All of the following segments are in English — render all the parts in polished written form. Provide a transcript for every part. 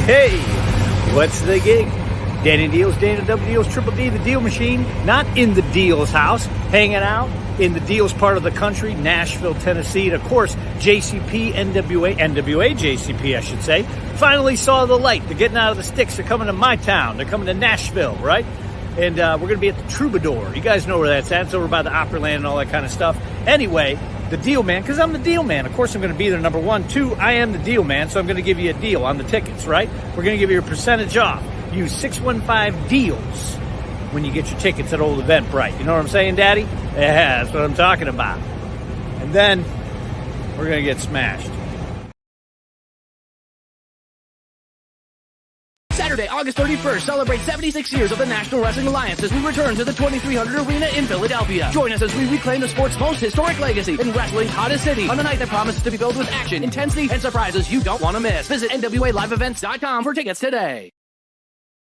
Hey, what's the gig? Danny Dealz, Danny W. Dealz, Triple D, the Deal Machine, not in the Dealz house, hanging out in the Dealz part of the country, Nashville, Tennessee. And of course, JCP, NWA JCP, I should say, finally saw the light. They're getting out of the sticks. They're coming to my town. They're coming to Nashville, right? And we're going to be at the Troubadour. You guys know where that's at. It's over by the Opryland and all that kind of stuff. Anyway, the Deal Man, because I'm the Deal Man. Of course, I'm going to be there, number one. Two, I am the Deal Man, so I'm going to give you a deal on the tickets, right? We're going to give you a percentage off. Use 615-DEALS when you get your tickets at Old Eventbrite. You know what I'm saying, Daddy? Yeah, that's what I'm talking about. And then we're going to get smashed. Saturday, August 31st, celebrate 76 years of the National Wrestling Alliance as we return to the 2300 Arena in Philadelphia. Join us as we reclaim the sport's most historic legacy in wrestling's hottest city on a night that promises to be filled with action, intensity, and surprises you don't want to miss. Visit NWALiveEvents.com for tickets today.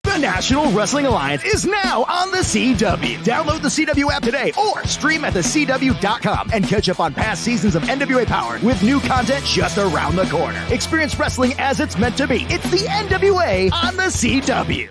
The National Wrestling Alliance is now on the CW. Download the CW app today or stream at thecw.com and catch up on past seasons of NWA Power with new content just around the corner. Experience wrestling as it's meant to be. It's the NWA on the CW.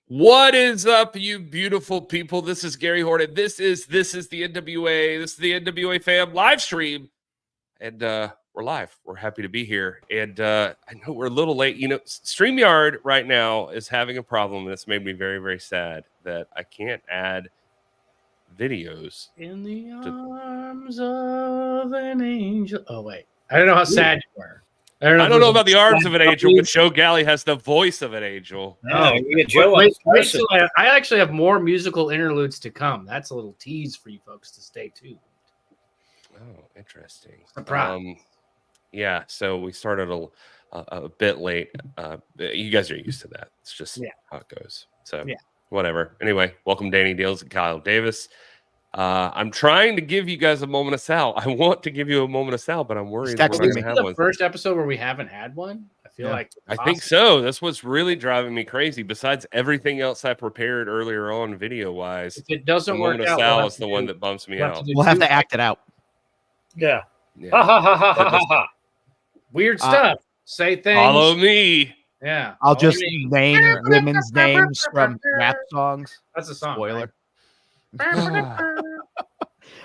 What is up, you beautiful people? This is Gary Horne. This is the NWA. This is the NWA fam live stream, and we're live. We're happy to be here, and I know we're a little late. You know, StreamYard right now is having a problem, and it's made me very, very sad that I can't add videos. In the arms of an angel. Oh wait, I don't know how sad you were. I don't know about the arms of an angel, but Joe Galli has the voice of an angel. Oh, wait, I actually have more musical interludes to come. That's a little tease for you folks to stay tuned. Oh, interesting. Surprise. Yeah, so we started a bit late. You guys are used to that. It's just how it goes. So whatever. Anyway, welcome Danny Dealz and Kyle Davis. I'm trying to give you guys a moment of sal. I want to give you a moment of sal, but I'm worried we're not going to have one. First episode where we haven't had one? I feel like I think so. That's what's really driving me crazy. Besides everything else I prepared earlier on, video wise, if it doesn't work out, sal is the one that bumps me out. We'll have to act it out. Yeah. Ha ha ha ha ha ha. Weird stuff. Say things. Follow me. Yeah. I'll just name women's names from rap songs. That's a song. Spoiler.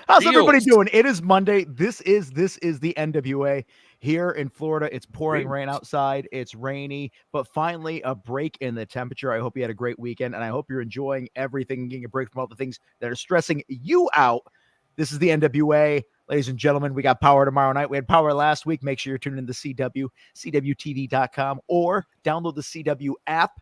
How's everybody doing? It is Monday. This is the NWA here in Florida. It's pouring rain outside. It's rainy, but finally a break in the temperature. I hope you had a great weekend, and I hope you're enjoying everything, getting a break from all the things that are stressing you out. This is the NWA. Ladies and gentlemen, we got Power tomorrow night. We had Power last week. Make sure you're tuning in to CW, CWTV.com, or download the CW app.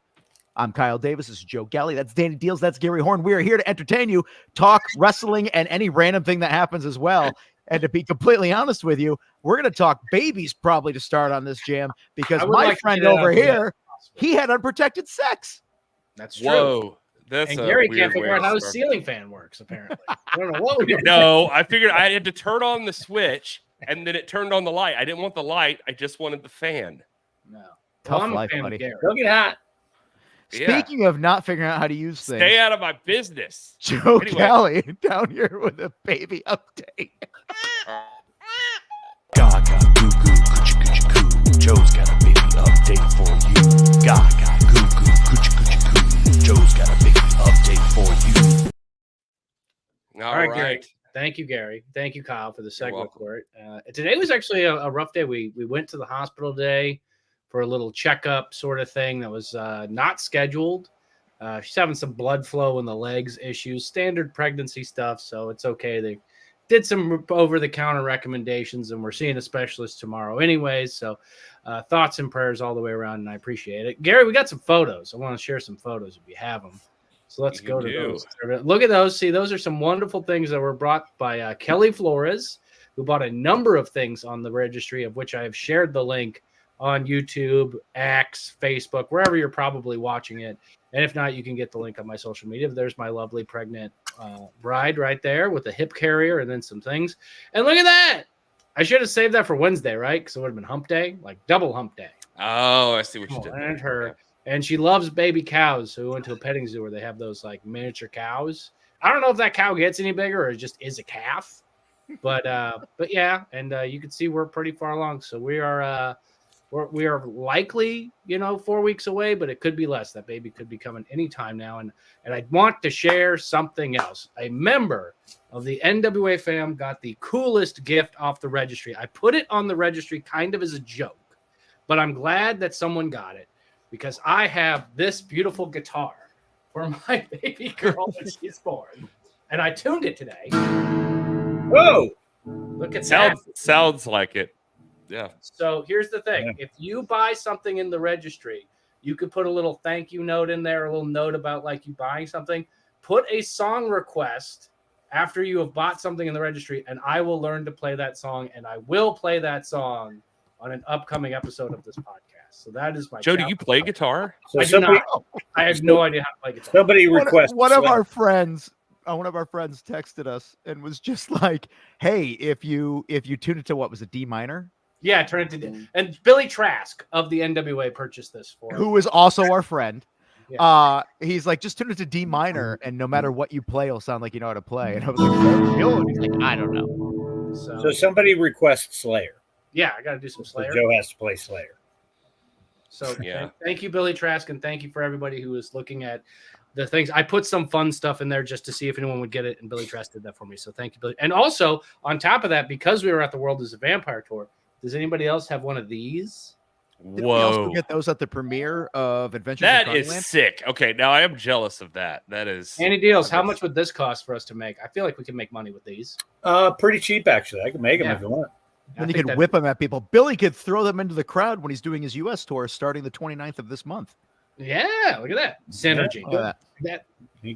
I'm Kyle Davis. This is Joe Galli. That's Danny Dealz. That's Gary Horne. We are here to entertain you, talk wrestling, and any random thing that happens as well. And to be completely honest with you, we're going to talk babies probably to start on this jam because my friend over here, he had unprotected sex. That's true. Whoa. That's and Gary can't figure out how his ceiling fan works, apparently. I don't know what we did. No, I figured I had to turn on the switch, and then it turned on the light. I didn't want the light. I just wanted the fan. No. Tough life, buddy. Go get hot. Speaking of not figuring out how to use things, stay out of my business. Joe Galli down here with a baby update. Gaga, goo goo, coochie coochie coo. Joe's got a baby update for you. Gaga, goo goo, coochie coochie coo. Joe's got a baby update for you. All right, right. Gary. Thank you, Gary. Thank you, Kyle, for the segue welcome. for it. Today was actually a rough day. We went to the hospital today for a little checkup sort of thing that was not scheduled. She's having some blood flow in the legs issues, standard pregnancy stuff, so it's okay. They did some over-the-counter recommendations, and we're seeing a specialist tomorrow anyways, so thoughts and prayers all the way around, and I appreciate it. Gary, we got some photos. I want to share some photos if you have them. So let's go to those. Look at those. See, those are some wonderful things that were brought by Kelly Flores, who bought a number of things on the registry, of which I have shared the link on YouTube, X, Facebook, wherever you're probably watching it. And if not, you can get the link on my social media. There's my lovely pregnant bride right there with a hip carrier and then some things. And look at that. I should have saved that for Wednesday, right? Because it would have been hump day, like double hump day. Oh, I see what you did. And her. And she loves baby cows. So we went to a petting zoo where they have those like miniature cows. I don't know if that cow gets any bigger or it just is a calf. But yeah, and you can see we're pretty far along. So we are likely, 4 weeks away, but it could be less. That baby could be coming anytime now. And I want to share something else. A member of the NWA fam got the coolest gift off the registry. I put it on the registry kind of as a joke, but I'm glad that someone got it, because I have this beautiful guitar for my baby girl when she's born. And I tuned it today. Whoa! Look at that. Sounds like it. Yeah. So here's the thing. If you buy something in the registry, you could put a little thank you note in there, a little note about like you buying something. Put a song request after you have bought something in the registry, and I will learn to play that song, and I will play that song on an upcoming episode of this podcast. So that is my Joe, do you play guitar? I do not. I have no idea how to play guitar. Somebody requested one of our friends texted us and was just like, "Hey, if you tune it to what was it, D minor?" Yeah, turn it to and Billy Trask of the NWA purchased this for who is also our friend. Yeah. He's like, just tune it to D minor, and no matter what you play, it'll sound like you know how to play. And I was like, "Real?" He's like, "I don't know." So somebody requests Slayer. Yeah, I got to do some Slayer. So Joe has to play Slayer. So thank you, Billy Trask, and thank you for everybody who is looking at the things. I put some fun stuff in there just to see if anyone would get it, and Billy Trask did that for me. So thank you, Billy. And also, on top of that, because we were at the World is a Vampire tour, does anybody else have one of these? Did we also get those at the premiere of Adventures That in is Coneyland? sick. Okay, now I am jealous of that. That is Danny Dealz, how much would this cost for us to make? I feel like we can make money with these. Pretty cheap, actually. I can make them if you want. And you could whip them at people. Billy could throw them into the crowd when he's doing his U.S. tour starting the 29th of this month. Yeah, look at that. Synergy. Look at that.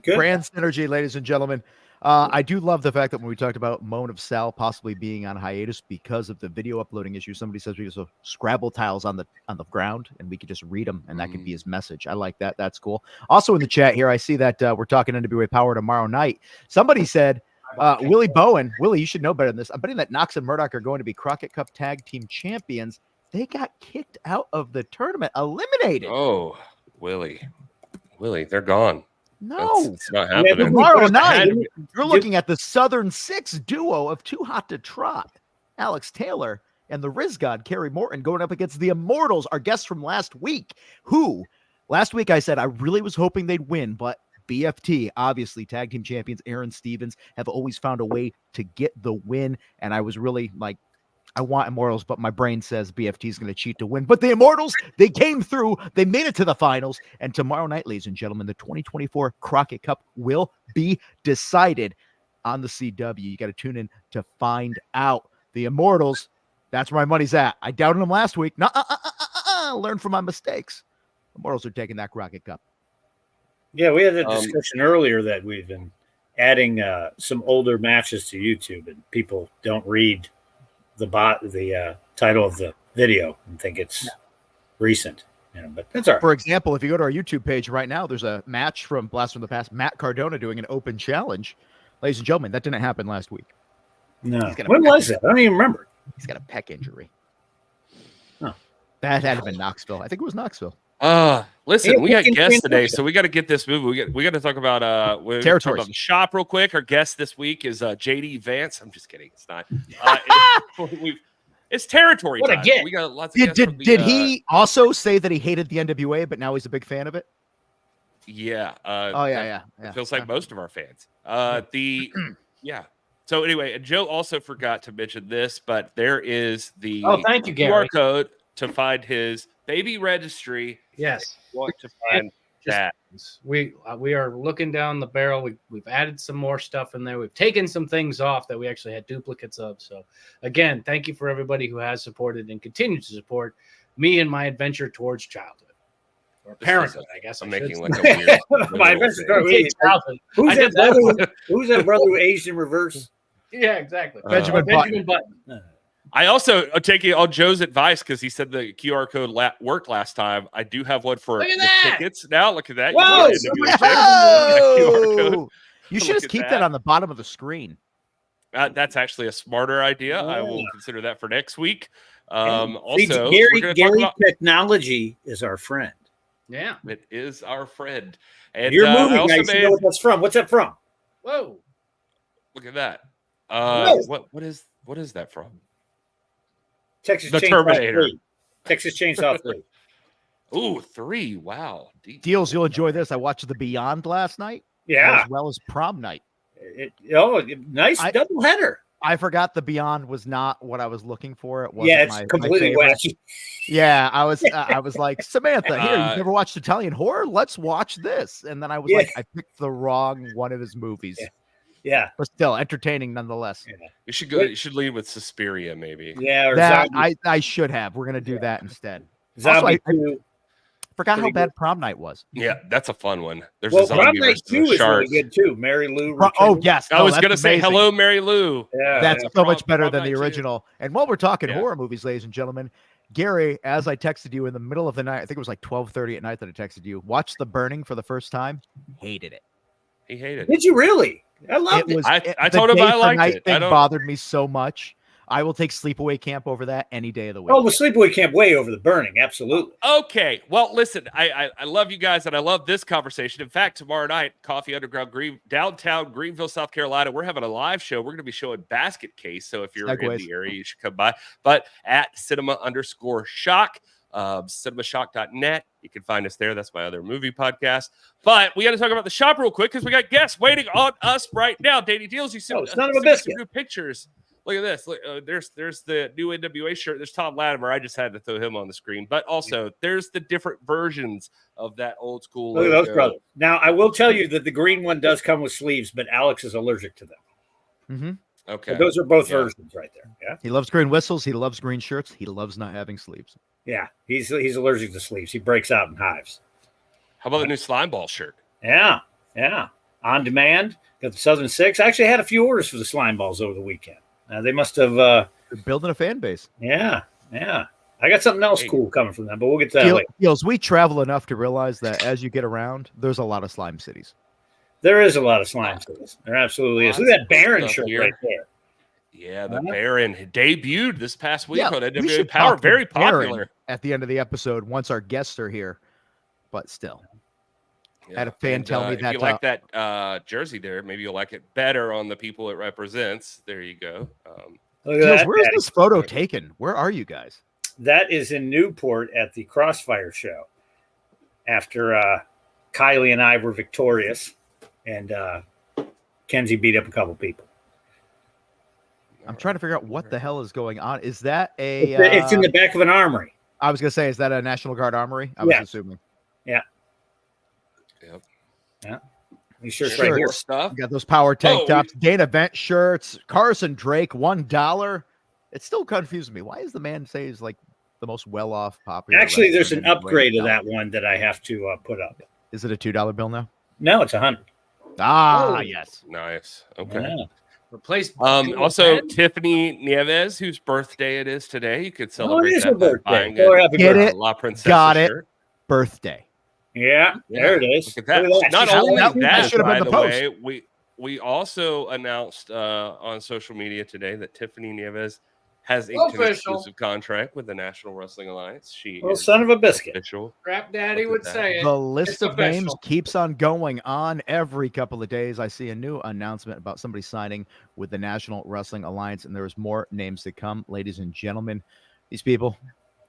Grand synergy, ladies and gentlemen. I do love the fact that when we talked about Moan of Sal possibly being on hiatus because of the video uploading issue, somebody says we have Scrabble tiles on the ground and we could just read them and that could be his message. I like that. That's cool. Also in the chat here, I see that we're talking NWA Power tomorrow night. Somebody said, Willie Bowen, Willie, you should know better than this. I'm betting that Knox and Murdoch are going to be Crockett Cup Tag Team Champions. They got kicked out of the tournament, eliminated. Oh, Willie, they're gone. No, it's not happening. Tomorrow night, you're looking at the Southern Six duo of Too Hot to Trot, Alex Taylor and the Riz God, Kerry Morton, going up against the Immortals, our guests from last week, who last week I said I really was hoping they'd win, but BFT, obviously tag team champions Aaron Stevens, have always found a way to get the win. And I was really like, I want Immortals, but my brain says BFT is going to cheat to win. But the Immortals, they came through. They made it to the finals. And tomorrow night, ladies and gentlemen, the 2024 Crockett Cup will be decided on the CW. You got to tune in to find out. The Immortals, that's where my money's at. I doubted them last week. Learn from my mistakes. Immortals are taking that Crockett Cup. Yeah, we had a discussion earlier that we've been adding some older matches to YouTube, and people don't read the title of the video and think it's recent. But that's all right. For example, if you go to our YouTube page right now, there's a match from Blast from the Past, Matt Cardona doing an open challenge. Ladies and gentlemen, that didn't happen last week. No. When was it? I don't even remember. He's got a pec injury. Oh. That had to been Knoxville. I think it was Knoxville. Listen, we got guests today, so we got to get this moving. We got to talk about territories. About the shop real quick. Our guest this week is JD Vance. I'm just kidding. It's not. It's territory what time. A get. We got lots of guests from Did he also say that he hated the NWA, but now he's a big fan of it? Yeah. Yeah. It feels like most of our fans. Yeah. So anyway, and Joe also forgot to mention this, but there is the thank you, QR Gary. code to find his baby registry. Yes. You want to find that. We are looking down the barrel. We've added some more stuff in there. We've taken some things off that we actually had duplicates of. So again, thank you for everybody who has supported and continues to support me and my adventure towards childhood. Or parenthood, I guess. I'm I making should like say. a weird My adventure towards Childhood. Who's I that did that brother? Who's that brother who aged in reverse? Yeah, exactly. Benjamin Benjamin Button. I also taking on Joe's advice because he said the QR code worked last time. I do have one for Look at the that! tickets now. Look at that. You Whoa! go to NWA tickets, QR code. Oh! You should Look just at keep that. that on the bottom of the screen. That's actually a smarter idea. I will Yeah. consider that for next week. See, Also, we're gonna talk Gary about technology is our friend. Yeah. it is our friend. And Your I movie also guys, you made, know what that's from. What's that from? Whoa. look at that. Whoa. What is that from? Texas The Chainsaw Terminator. 3. Texas Chainsaw 3. Ooh, 3. Wow. Deep. Deals, you'll enjoy this. I watched The Beyond last night, Yeah. as well as Prom Night. Nice double header. I forgot The Beyond was not what I was looking for. It wasn't Yeah, it's my completely favorite. wacky. Yeah, I was like, Samantha, here, Uh, you've never watched Italian horror? Let's watch this. And then I was Yeah. like, I picked the wrong one of his movies. Yeah. But still entertaining nonetheless. You should go. You should lead with Suspiria, maybe. Yeah. Or That zombie, I should have. We're gonna do that instead. zombie I 2. forgot how Pretty bad Prom Night was. Yeah, that's a fun one. There's Well, a zombie Prom Night versus 2 a is really shark. good too. Mary Lou. Oh returns. yes, I was that's gonna say amazing. hello, Mary Lou. Yeah. That's yeah. so much better Prom than the Night 2. original. And while we're talking Yeah. horror movies, ladies and gentlemen, Gary, as I texted you in the middle of the night, I think it was like 12:30 at night that I texted you. Watched The Burning for the first time. Hated it. He hated it. Did you really? I loved it. I the told him day I for liked night it. I thing don't- bothered me so much. I will take Sleepaway Camp over that any day of the week. Oh, well, Sleepaway Camp way over The Burning. Absolutely. Okay. Well, listen, I love you guys and I love this conversation. In fact, tomorrow night, Coffee Underground downtown Greenville, South Carolina, we're having a live show. We're going to be showing Basket Case. So if you're in Segues. the area, you should come by. But at cinema_shock, cinemashock.net. You can find us there. That's my other movie podcast. But we got to talk about the shop real quick because we got guests waiting on us right now. Danny Dealz, you see Oh, son of a sent me some biscuit. new pictures. Look at this. Look, there's the new NWA shirt. There's Tom Latimer. I just had to throw him on the screen. But also, there's the different versions of that old school. Look at those logo. brothers. Now, I will tell you that the green one does come with sleeves, but Alex is allergic to them. Mm-hmm. Okay. So those are both Yeah. versions right there. Yeah. He loves green whistles. He loves green shirts. He loves not having sleeves. Yeah. He's allergic to sleeves. He breaks out in hives. How about the new slime ball shirt? Yeah. Yeah. On demand. Got the Southern Six. I actually had a few orders for the slime balls over the weekend. They must have, They're building a fan base. yeah. I got something else Hey. cool coming from them, but we'll get to that later. Deals, we travel enough to realize that as you get around, there's a lot of slime cities. There is a lot of slime cities. There absolutely is. Look at that Baron Stuff shirt here. right there. Yeah, the Uh-huh. Baron debuted this past week on we NWA should Power. talk to Very Baron popular. at the end of the episode once our guests are here. But still, Yeah. had a fan And, tell me if that, you like that jersey there, maybe you'll like it better on the people it represents. There you go. Look at Deals, that. where's this photo taken? Where are you guys? That is in Newport at the Crossfire show. After Kylie and I were victorious, and Kenzie beat up a couple people. I'm trying to figure out what the hell is going on. Is that a? It's in the back of an armory. I was gonna say, is that a National Guard armory? I was Yeah. assuming. These shirts Sure. right here. More stuff. You got those power tank Oh, tops, Dana Vent shirts, Carson Drake, $1. It still confuses me. Why is the man say he's like the most well-off popular? Actually, there's an wrestler in upgrade of NWA? that one that I have to put up. Is it a $2 bill now? No, it's 100. Ah, Oh. yes. Nice. Okay. Yeah. Replace. Also, Tiffany Nieves, whose birthday it is today. You could celebrate is that her by birthday. buying Tell her happy Get birthday. it? La Princesa Got it. shirt. Birthday. Yeah, there it is. Look at that. Look at Not She's only Halloween. that that, should have by been the the way, we also announced on social media today that Tiffany Nieves has inked an Official. exclusive contract with the National Wrestling Alliance. She Well, is son of a biscuit. official. Rap Daddy would say it. The list It's of names official. keeps on going on every couple of days. I see a new announcement about somebody signing with the National Wrestling Alliance, and there's more names to come. Ladies and gentlemen, these people,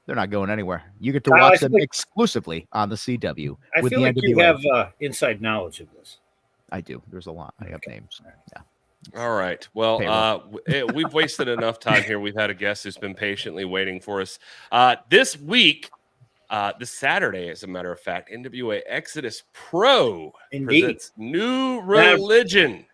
they're not going anywhere. You get to Kyle, I watch feel them like- exclusively on the CW I with feel the like you NWA. have inside knowledge of this. I do. There's a lot. I have names. Yeah. All right. Well, we've wasted enough time here. We've had a guest who's been patiently waiting for us. This week, this Saturday, as a matter of fact, NWA Exodus Pro presents New Religion.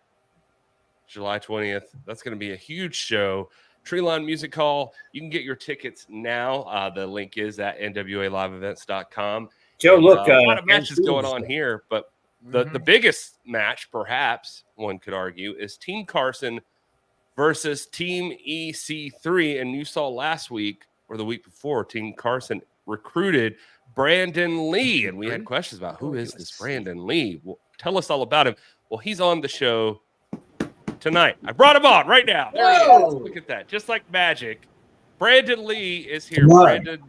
July 20th. That's going to be a huge show. Treeline Music Hall. You can get your tickets now. The link is at nwaliveevents.com. Joe, look, a lot of matches going on here, but the biggest match, perhaps one could argue, is Team Carson versus Team EC3. And you saw last week or the week before, Team Carson recruited Brandon Lee, and we had questions about who is this Brandon Lee. Well, tell us all about him. Well, he's on the show tonight. I brought him on right now. There he is. Look at that, just like magic. Brandon Lee is here. Brandon,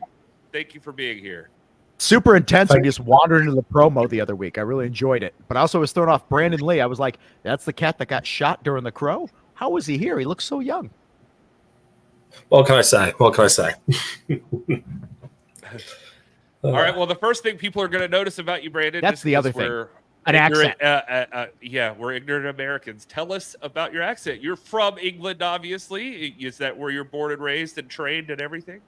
thank you for being here. Super intense. I just wandered into the promo the other week. I really enjoyed it. But I also was thrown off Brandon Lee. I was like, that's the cat that got shot during the Crow? How was he here? He looks so young. What can I say? What can I say? All right. Well, the first thing people are going to notice about you, Brandon, that's the other thing. An accent. Yeah, we're ignorant Americans. Tell us about your accent. You're from England, obviously. Is that where you're born and raised and trained and everything?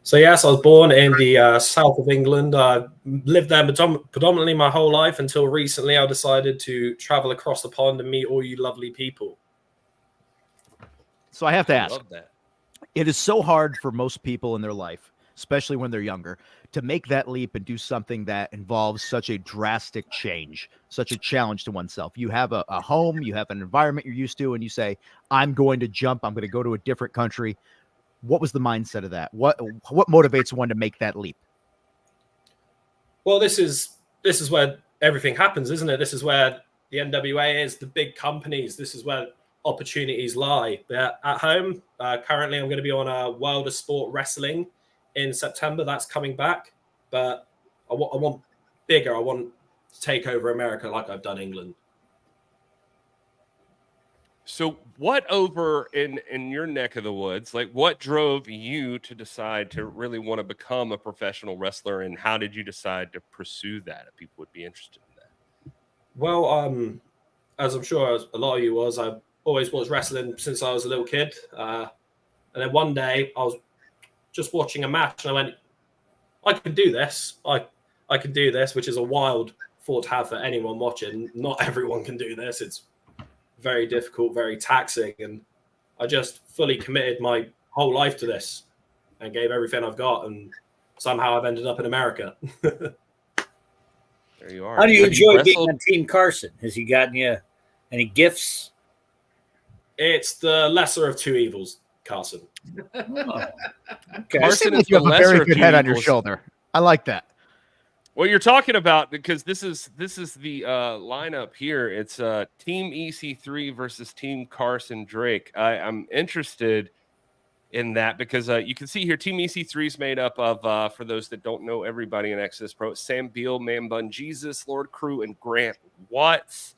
So, yes, I was born in the south of England. I lived there predominantly my whole life until recently I decided to travel across the pond and meet all you lovely people. So I have to ask. Love that. It is so hard for most people in their life, especially when they're younger, to make that leap and do something that involves such a drastic change, such a challenge to oneself. You have a home, you have an environment you're used to, and you say, I'm going to jump, I'm going to go to a different country. What was the mindset of that? What motivates one to make that leap? Well, this is where everything happens, isn't it? This is where the NWA is, the big companies. This is where opportunities lie. But at home, currently I'm going to be on a World of Sport Wrestling in September. That's coming back. But I want bigger. I want to take over America like I've done England. So what over in your neck of the woods, like what drove you to decide to really want to become a professional wrestler, and how did you decide to pursue that if people would be interested in that? Well, as I'm sure a lot of you was, I always watched wrestling since I was a little kid. And then one day I was just watching a match and I went, I could do this. I could do this, which is a wild thought to have for anyone watching. Not everyone can do this. It's very difficult, very taxing, and I just fully committed my whole life to this and gave everything I've got, and somehow I've ended up in America. There you are. How do you enjoy being on Team Carson? Has he gotten you any gifts? It's the lesser of two evils, Carson. Oh. Okay. Carson Like you have a very good head on your shoulder. I like that. Well, you're talking about, because this is the lineup here. It's Team EC3 versus Team Carson Drake. I'm interested in that because you can see here Team EC3 is made up of, for those that don't know everybody in Exodus Pro, Sam Beal, Man Bun Jesus, Lord Crew, and Grant Watts.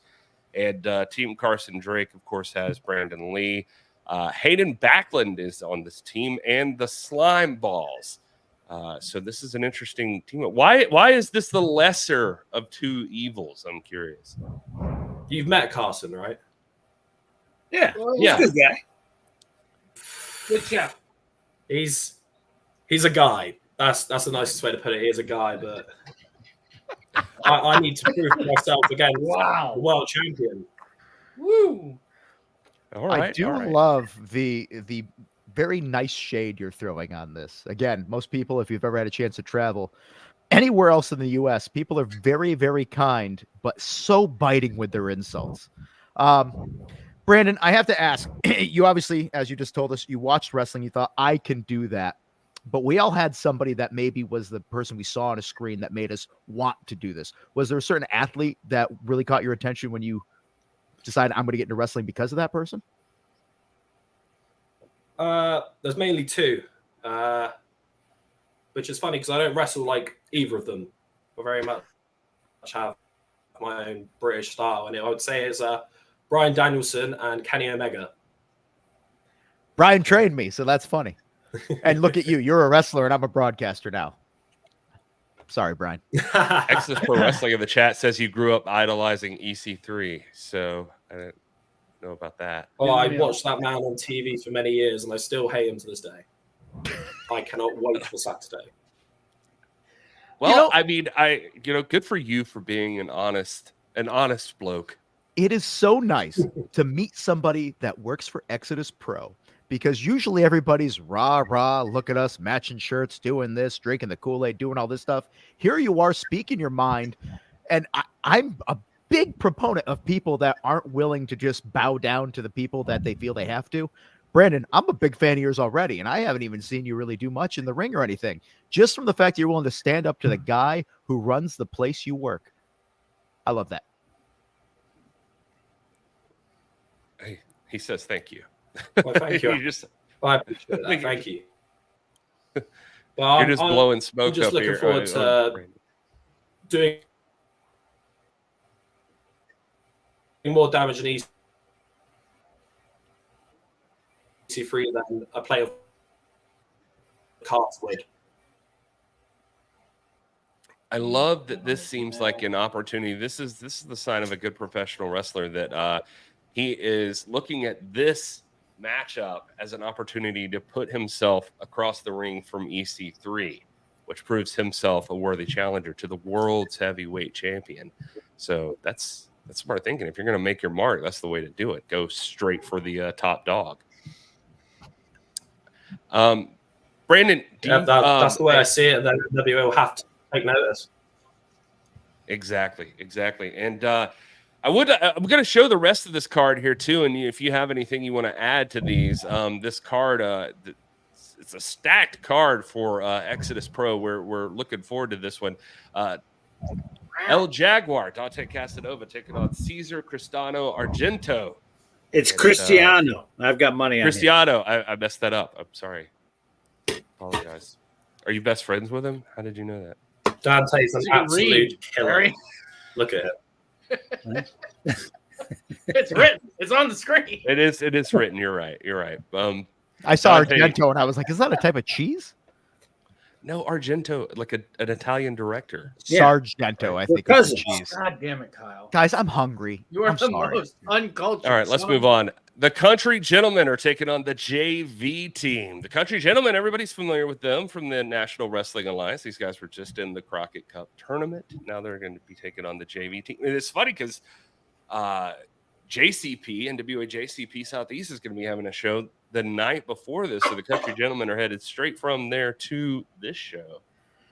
And Team Carson Drake, of course, has Brandon Lee. Hayden Backlund is on this team, and the Slime Balls. So this is an interesting team. Why is this the lesser of two evils? I'm curious. You've met Carson, right? Yeah. Yeah. Good guy. Good chap. He's a guy. That's the nicest way to put it. He is a guy, but I need to prove to myself again. Wow, world champion. Woo! All right. I do love the very nice shade you're throwing on this. Again, most people, if you've ever had a chance to travel anywhere else in the U.S., people are very, very kind, but so biting with their insults. Brandon, I have to ask, you obviously, as you just told us, you watched wrestling, you thought, I can do that. But we all had somebody that maybe was the person we saw on a screen that made us want to do this. Was there a certain athlete that really caught your attention when you decided I'm going to get into wrestling because of that person? There's mainly two, which is funny because I don't wrestle like either of them. I very much have my own British style, and I would say it's Brian Danielson and Kenny Omega. Brian trained me, so that's funny. And look at you. You're a wrestler, and I'm a broadcaster now. Sorry, Brian. Exodus Pro Wrestling in the chat says you grew up idolizing EC3. So I didn't know about that. Oh, I watched that man on TV for many years, and I still hate him to this day. I cannot wait for Saturday. Well, I mean, good for you for being an honest bloke. It is so nice to meet somebody that works for Exodus Pro, because usually everybody's rah, look at us, matching shirts, doing this, drinking the Kool-Aid, doing all this stuff. Here you are speaking your mind. And I'm a big proponent of people that aren't willing to just bow down to the people that they feel they have to. Brandon, I'm a big fan of yours already, and I haven't even seen you really do much in the ring or anything. Just from the fact that you're willing to stand up to the guy who runs the place you work. I love that. Hey, he says thank you. Well, thank you. I appreciate that. Thank you. Well, you're just blowing smoke I'm just up looking here. forward to doing more damage in EC3 than a play of cards would. I love that this seems like an opportunity. This is the sign of a good professional wrestler, that he is looking at this matchup as an opportunity to put himself across the ring from EC3, which proves himself a worthy challenger to the world's heavyweight champion. So that's smart thinking. If you're going to make your mark, that's the way to do it. Go straight for the top dog. Brandon, that's the way I see it. Then NWA will have to take notice. Exactly. And I'm going to show the rest of this card here too. And if you have anything you want to add to these, this card, it's a stacked card for Exodus Pro. We're looking forward to this one. El Jaguar, Dante Casanova taking on Cesar Cristano Argento. It's Cristiano. I've got money on Cristiano. I messed that up. I'm sorry. Apologize. Are you best friends with him? How did you know that? Dante's an absolute killer. Look at it. It's written. It's on the screen. It is written. You're right. I saw Dante, Argento and I was like, is that a type of cheese? No, Argento, like an Italian director. Yeah. Sargento, I think. Cheese. God damn it, Kyle. Guys, I'm hungry. You are I'm the sorry. most uncultured. All right, let's move on. The Country Gentlemen are taking on the JV team. The Country Gentlemen, everybody's familiar with them from the National Wrestling Alliance. These guys were just in the Crockett Cup tournament. Now they're going to be taking on the JV team. And it's funny because JCP, NWA JCP Southeast, is going to be having a show the night before this. So the Country Gentlemen are headed straight from there to this show.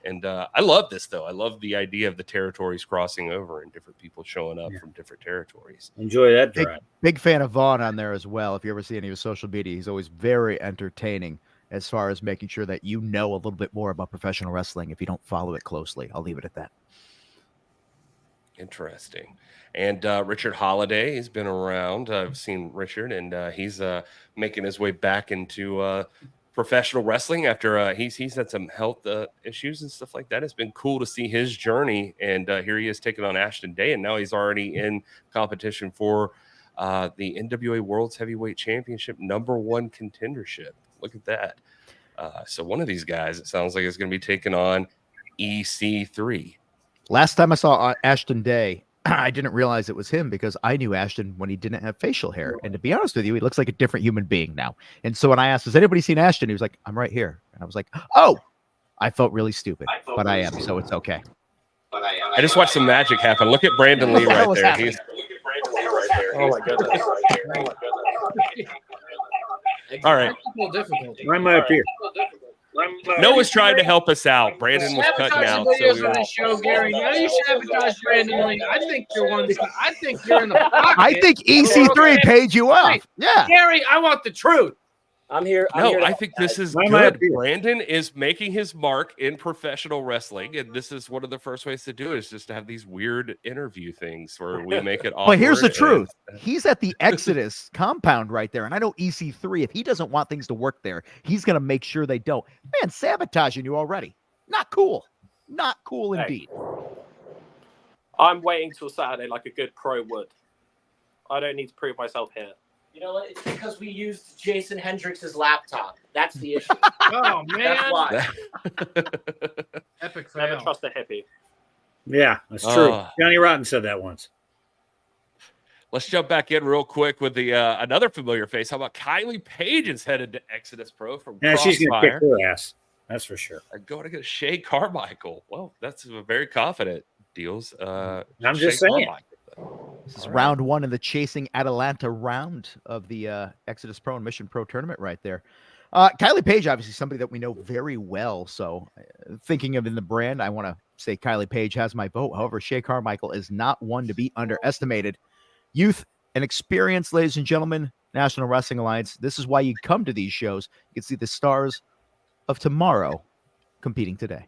And I love this, though. I love the idea of the territories crossing over and different people showing up from different territories. Enjoy that drive. Big fan of Vaughn on there as well. If you ever see any of his social media, he's always very entertaining as far as making sure that you know a little bit more about professional wrestling if you don't follow it closely. I'll leave it at that. Interesting. And Richard Holiday has been around. I've seen Richard, and he's making his way back into professional wrestling after he's had some health issues and stuff like that. It's been cool to see his journey, and here he is taking on Ashton Day, and now he's already in competition for the NWA World's Heavyweight Championship #1 contendership. Look at that. So one of these guys, it sounds like, is going to be taking on EC3. Last time I saw Ashton Day, I didn't realize it was him because I knew Ashton when he didn't have facial hair. And to be honest with you, he looks like a different human being now. And so when I asked, has anybody seen Ashton? He was like, I'm right here. And I was like, oh, I felt really stupid, but I am. So it's okay. I just watched some magic happen. Look at Brandon Lee right there. He's Oh my goodness. all right. Why am I up here? Noah's trying to help us out. Brandon was cutting out. Videos on this show, Gary. Now you sabotage Brandon Lee. I think you're one. I think you're in the pocket. I think EC3 paid you off. Right. Yeah. Gary, I want the truth. I'm here. I think this is good. Brandon is making his mark in professional wrestling, and this is one of the first ways to do it, is just to have these weird interview things where we make it awkward. But here's the truth. He's at the Exodus compound right there, and I know EC3, if he doesn't want things to work there, he's going to make sure they don't. Man, sabotaging you already. Not cool. Not cool indeed. I'm waiting till Saturday like a good pro would. I don't need to prove myself here. You know what? It's because we used Jason Hendricks' laptop. That's the issue. Oh, man. That's why. Epic fail. Never trust a hippie. Yeah, that's true. Johnny Rotten said that once. Let's jump back in real quick with the another familiar face. How about Kylie Page is headed to Exodus Pro from Yeah, she's going to Crossfire. kick her ass. That's for sure. Going against Shay Carmichael. Well, that's a very confident Dealz. I'm just saying. This is round one in the Chasing Atalanta round of the Exodus Pro and Mission Pro tournament right there. Kylie Page, obviously somebody that we know very well. So thinking of in the brand, I want to say Kylie Page has my vote. However, Shay Carmichael is not one to be underestimated. Youth and experience, ladies and gentlemen, National Wrestling Alliance. This is why you come to these shows. You can see the stars of tomorrow competing today.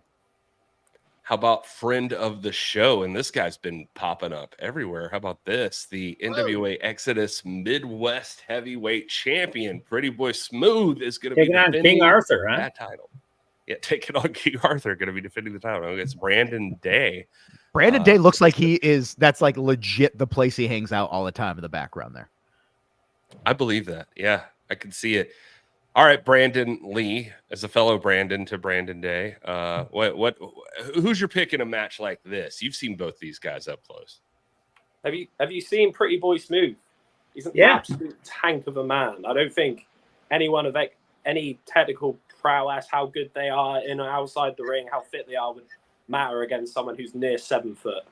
How about friend of the show? And this guy's been popping up everywhere. How about this? The NWA Exodus Midwest Heavyweight Champion, Pretty Boy Smooth, is going to be taking on King Arthur, huh? That title. Yeah, taking on King Arthur, going to be defending the title. It's Brandon Day. Brandon Day looks like he is, that's like legit the place he hangs out all the time in the background there. I believe that. Yeah, I can see it. All right, Brandon Lee, as a fellow Brandon to Brandon Day. Who's your pick in a match like this? You've seen both these guys up close. Have you seen Pretty Boy Smooth? He's an absolute tank of a man. I don't think anyone of any technical prowess, how good they are in or outside the ring, how fit they are, would matter against someone who's near 7 foot.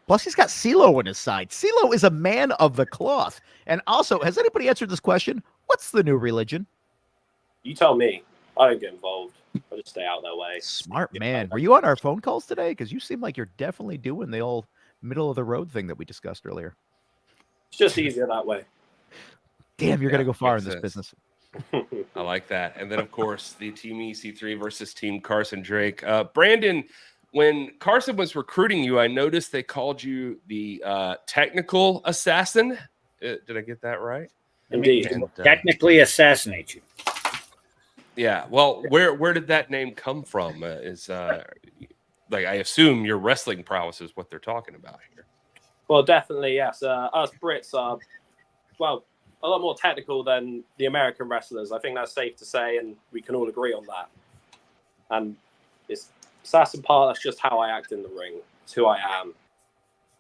Plus, he's got CeeLo on his side. CeeLo is a man of the cloth. And also, has anybody answered this question? What's the new religion? You tell me. I don't get involved. I just stay out their way. Smart man. Were you on our phone calls today? Because you seem like you're definitely doing the old middle of the road thing that we discussed earlier. It's just easier that way. Damn, you're going to go far in this business. I like that. And then, of course, the Team EC3 versus Team Carson Drake. Brandon, when Carson was recruiting you, I noticed they called you the technical assassin. Did I get that right? Indeed. And, technically assassinate you. Yeah. Well, where did that name come from? Like, I assume your wrestling prowess is what they're talking about here. Well, definitely, yes. Us Brits are, well, a lot more technical than the American wrestlers. I think that's safe to say, and we can all agree on that. And it's assassin part, that's just how I act in the ring. It's who I am.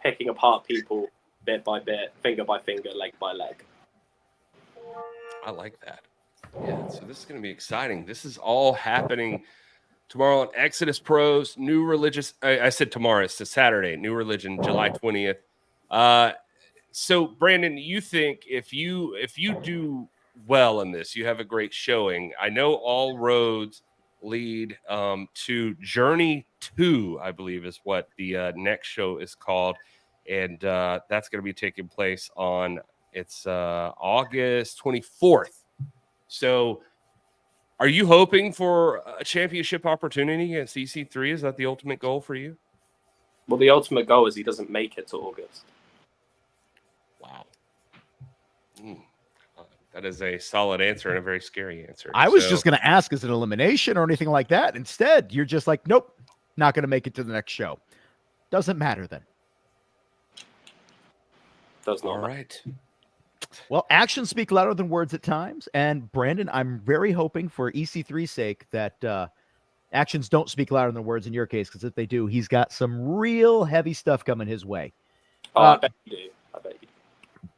Picking apart people bit by bit, finger by finger, leg by leg. I like that. Yeah, so this is going to be exciting. This is all happening tomorrow on Exodus Pros, New Religious. I said tomorrow, it's Saturday, New Religion, July 20th. So, Brandon, you think if you do well in this, you have a great showing. I know all roads lead to Journey 2, I believe is what the next show is called. And that's going to be taking place on August 24th. So are you hoping for a championship opportunity against EC3? Is that the ultimate goal for you? Well, the ultimate goal is he doesn't make it to August. Wow. That is a solid answer and a very scary answer. I was just going to ask, is it elimination or anything like that? Instead, you're just like, nope, not going to make it to the next show. Doesn't matter then. Does not. All right. Well, actions speak louder than words at times. And Brandon, I'm very hoping for EC3's sake that actions don't speak louder than words in your case, because if they do, he's got some real heavy stuff coming his way. I bet you do. I bet you do.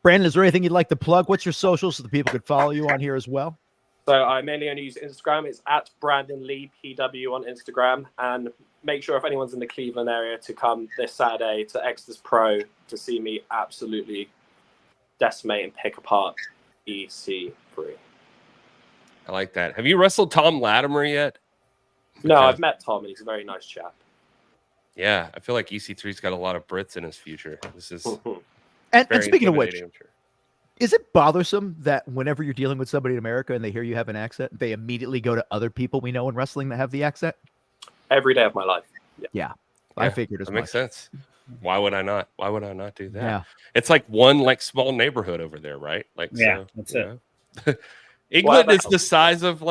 Brandon, is there anything you'd like to plug? What's your social so the people could follow you on here as well? So I mainly only use Instagram. It's at Brandon Lee PW on Instagram. And make sure if anyone's in the Cleveland area to come this Saturday to Exodus Pro to see me absolutely decimate and pick apart EC3. I like that. Have you wrestled Tom Latimer yet? No, I've met Tom and he's a very nice chap. Yeah, I feel like EC3's got a lot of Brits in his future. This is and speaking of which, is it bothersome that whenever you're dealing with somebody in America and they hear you have an accent, they immediately go to other people we know in wrestling that have the accent? Every day of my life. Yeah. I figured as much. Makes sense. Why would I not? Why would I not do that? Yeah. It's like one small neighborhood over there, right? Like, yeah, so, that's it. England is the size of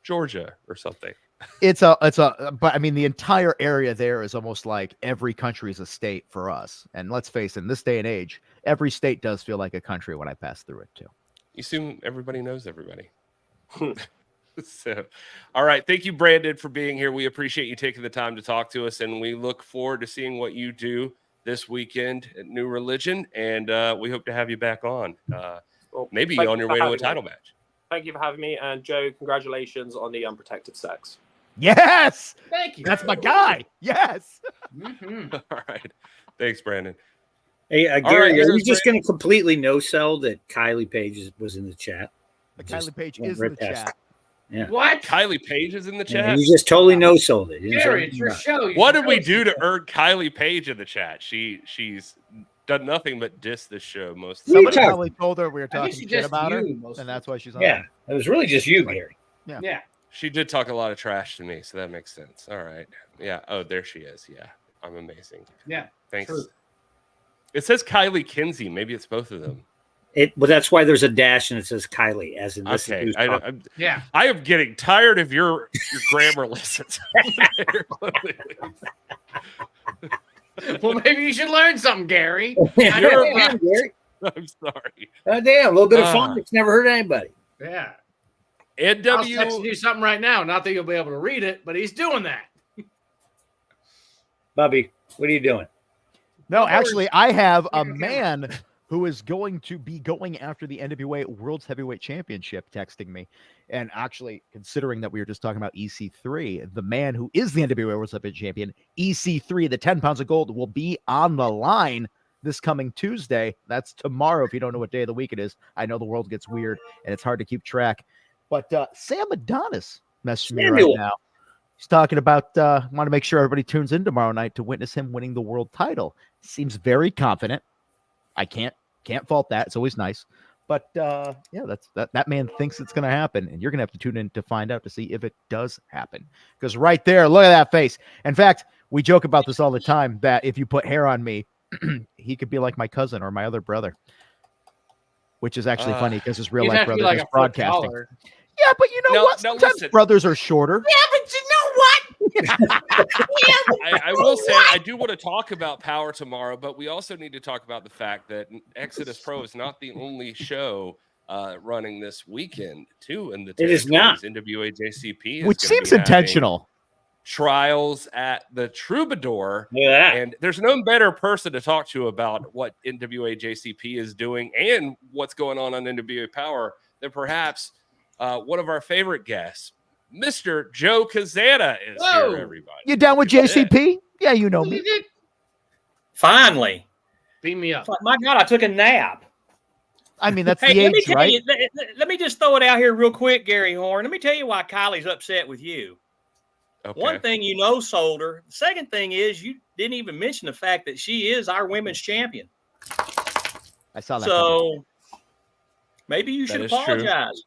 Georgia or something. But I mean, the entire area there is almost like every country is a state for us. And let's face it, in this day and age, every state does feel like a country when I pass through it too. You assume everybody knows everybody. So, all right. Thank you, Brandon, for being here. We appreciate you taking the time to talk to us, and we look forward to seeing what you do this weekend at New Religion, and we hope to have you back on. Maybe thank on you your for way to a having me. title match. Thank you for having me. And Joe, congratulations on the unprotected sex. Yes. Thank you. That's my guy. Yes. All right. Thanks, Brandon. Hey, All Gary, right, are here's you just going to completely no-sell that Kylie Page was in the chat? Kylie Page won't is in the rip past chat. Yeah. What? Kylie Page is in the Yeah, chat. you just totally no-sold it. You didn't say Gary, it's anything your about it. show. You What should did we tell us do to something. earn Kylie Page in the chat? She's done nothing but diss this show most of the Somebody talking- probably told her we were I think talking she shit just about her, you most of and the that's why she's on. Yeah, it was really just you, Gary. Yeah. She did talk a lot of trash to me, so that makes sense. All right. Yeah. Oh, there she is. Yeah. I'm amazing. Yeah. Thanks. True. It says Kylie Kinsey. Maybe it's both of them. Well, that's why there's a dash and it says Kylie, as in this. Okay. Is who's talking. Yeah. I am getting tired of your grammar lessons. Well, maybe you should learn something, Gary. Yeah, You're damn, right. Gary. I'm sorry. Damn, a little bit of Ah. phonics never hurt anybody. Yeah. I'll text NW. you something right now. Not that you'll be able to read it, but he's doing that. Bubby, what are you doing? No, actually, I have a man who is going to be going after the NWA World's Heavyweight Championship texting me. And actually, considering that we were just talking about EC3, the man who is the NWA World's Heavyweight Champion, EC3, the 10 pounds of gold, will be on the line this coming Tuesday. That's tomorrow, if you don't know what day of the week it is. I know the world gets weird, and it's hard to keep track. But Sam Adonis messaged me right Samuel. now. He's talking about want to make sure everybody tunes in tomorrow night to witness him winning the world title. Seems very confident. I can't fault that. It's always nice. But yeah, that man thinks it's going to happen, and you're going to have to tune in to find out to see if it does happen. Because right there, look at that face. In fact, we joke about this all the time that if you put hair on me, he could be like my cousin or my other brother, which is actually funny because his real You'd life have to be brother like is a foot broadcasting. taller. Yeah, but you know No, what? no, Sometimes listen. brothers are shorter. Yeah, but you know what? I will say I do want to talk about Power tomorrow, but we also need to talk about the fact that Exodus Pro is not the only show running this weekend, too. In the It is not. NWA JCP, is Which gonna seems be having intentional. trials at the Troubadour. Look at that. And there's no better person to talk to about what NWA JCP is doing and what's going on NWA Power than perhaps one of our favorite guests, Mr. Joe Cazana is Whoa. here, everybody. You down with JCP? Yeah, you know me. Finally. Beam me up. My God, I took a nap. I mean, that's Hey, the let me age, tell right? you, let me just throw it out here real quick, Gary Horne. Let me tell you why Kylie's upset with you. Okay. One thing you know, Solder. The second thing is you didn't even mention the fact that she is our women's champion. I saw that. coming. So maybe you That should is true. apologize.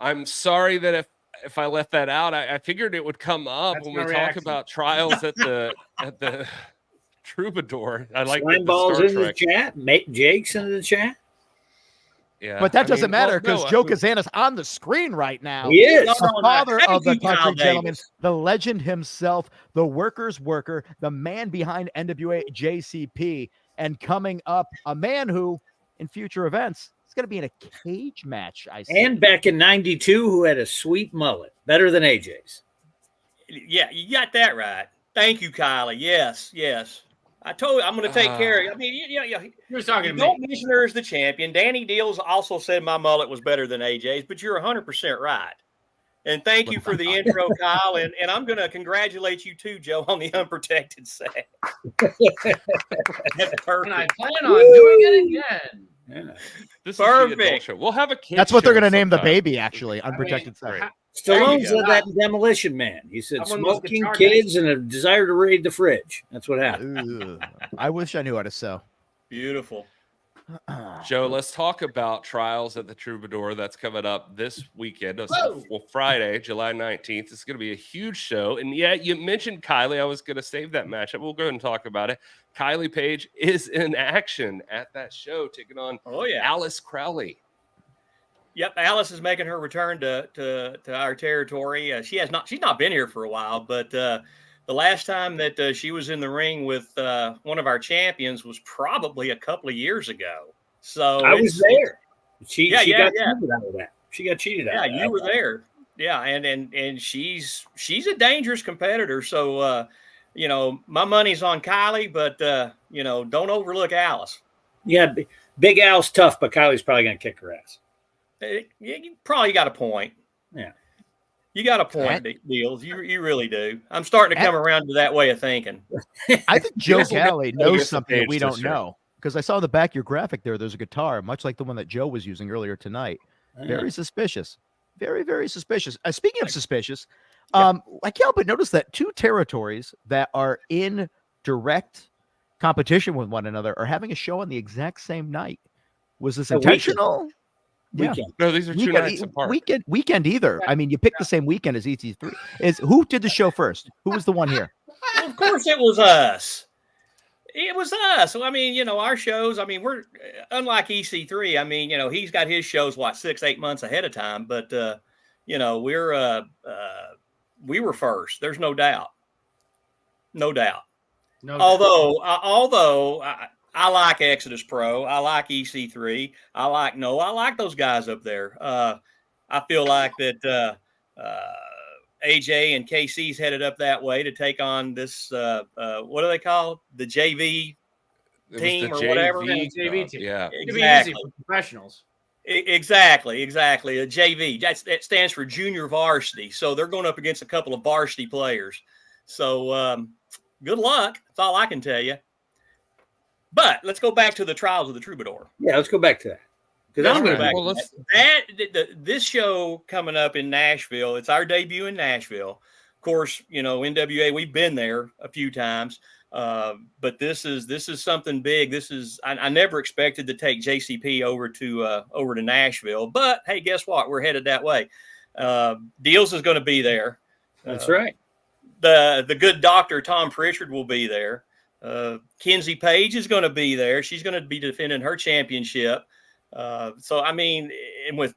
I'm sorry that if I left that out, I figured it would come up That's when my we reaction. talk about trials at the Troubadour. I like that Slime the balls Star in the Trek. chat. Make Jake's in the chat. Yeah, But that I doesn't mean, well, matter because no, Joe Cazana's on the screen right now. He is. The father Thank of the you, Kyle country gentleman, Davis. the legend himself, the worker's worker, the man behind NWA JCP, and coming up, a man who, in future events, is going to be in a cage match. I see. And back in '92, who had a sweet mullet, better than AJ's. Yeah, you got that right. Thank you, Kylie. Yes, yes. I told you I'm going to take care of you. I mean, You're talking to don't me. mention her as the champion. Danny Dealz also said my mullet was better than AJ's, but you're 100% right. And thank you for the intro, Kyle. And I'm going to congratulate you too, Joe, on the unprotected set. That's perfect. And I plan on doing it again. Yeah. This is the adult Perfect. show. We'll have a kid. That's what they're show going to name the sometime. baby, actually, unprotected sex. Great. Stallone you said go. that in Demolition Man. He said Someone must smoking, guitar kids, and a desire to raid the fridge. That's what happened. Ooh, I wish I knew how to sew. Beautiful. Joe, let's talk about trials at the Troubadour. That's coming up this weekend. Whoa. Well, Friday, July 19th. It's going to be a huge show. And yeah, you mentioned Kylie. I was going to save that matchup. We'll go ahead and talk about it. Kylie Page is in action at that show, taking on Oh, yeah. Alice Crowley. Yep, Alice is making her return to our territory. She's not been here for a while, but the last time that she was in the ring with one of our champions was probably a couple of years ago. So I was there. She Yeah, got yeah. cheated out of that. She got cheated out. Yeah, of that. you were there. Yeah, and she's a dangerous competitor. So my money's on Kylie, but don't overlook Alice. Yeah, Big Al's tough, but Kylie's probably going to kick her ass. You probably got a point. Yeah. You got a point, Dealz. You really do. I'm starting to come around to that way of thinking. I think Joe Galli knows something that we don't know, because I saw the back of your graphic there. There's a guitar, much like the one that Joe was using earlier tonight. Very suspicious. Very, very suspicious. Speaking of suspicious, I can't help but notice that two territories that are in direct competition with one another are having a show on the exact same night. Was this intentional? Weekend. No, these are two nights apart. Weekend either. I mean, you picked the same weekend as EC3. Who did the show first? Who was the one here? Well, of course, it was us. It was us. I mean, our shows. I mean, we're unlike EC3. I mean, he's got his shows 6-8 months ahead of time. But we were first. There's no doubt. No doubt. Although I like Exodus Pro. I like EC3. I like those guys up there. I feel like that AJ and KC's headed up that way to take on this, what do they call the JV team or whatever? JV team. Yeah, exactly. Professionals. Exactly. A JV. That stands for junior varsity. So they're going up against a couple of varsity players. So good luck. That's all I can tell you. But let's go back to the Trials of the Troubadour. Yeah, let's go back to that. Because I'm going to this show coming up in Nashville. It's our debut in Nashville. Of course, NWA. We've been there a few times, but this is something big. I never expected to take JCP over to Nashville. But hey, guess what? We're headed that way. Dealz is going to be there. That's right. The good doctor Tom Pritchard will be there. Kenzie Page is going to be there. She's going to be defending her championship. So I mean, and with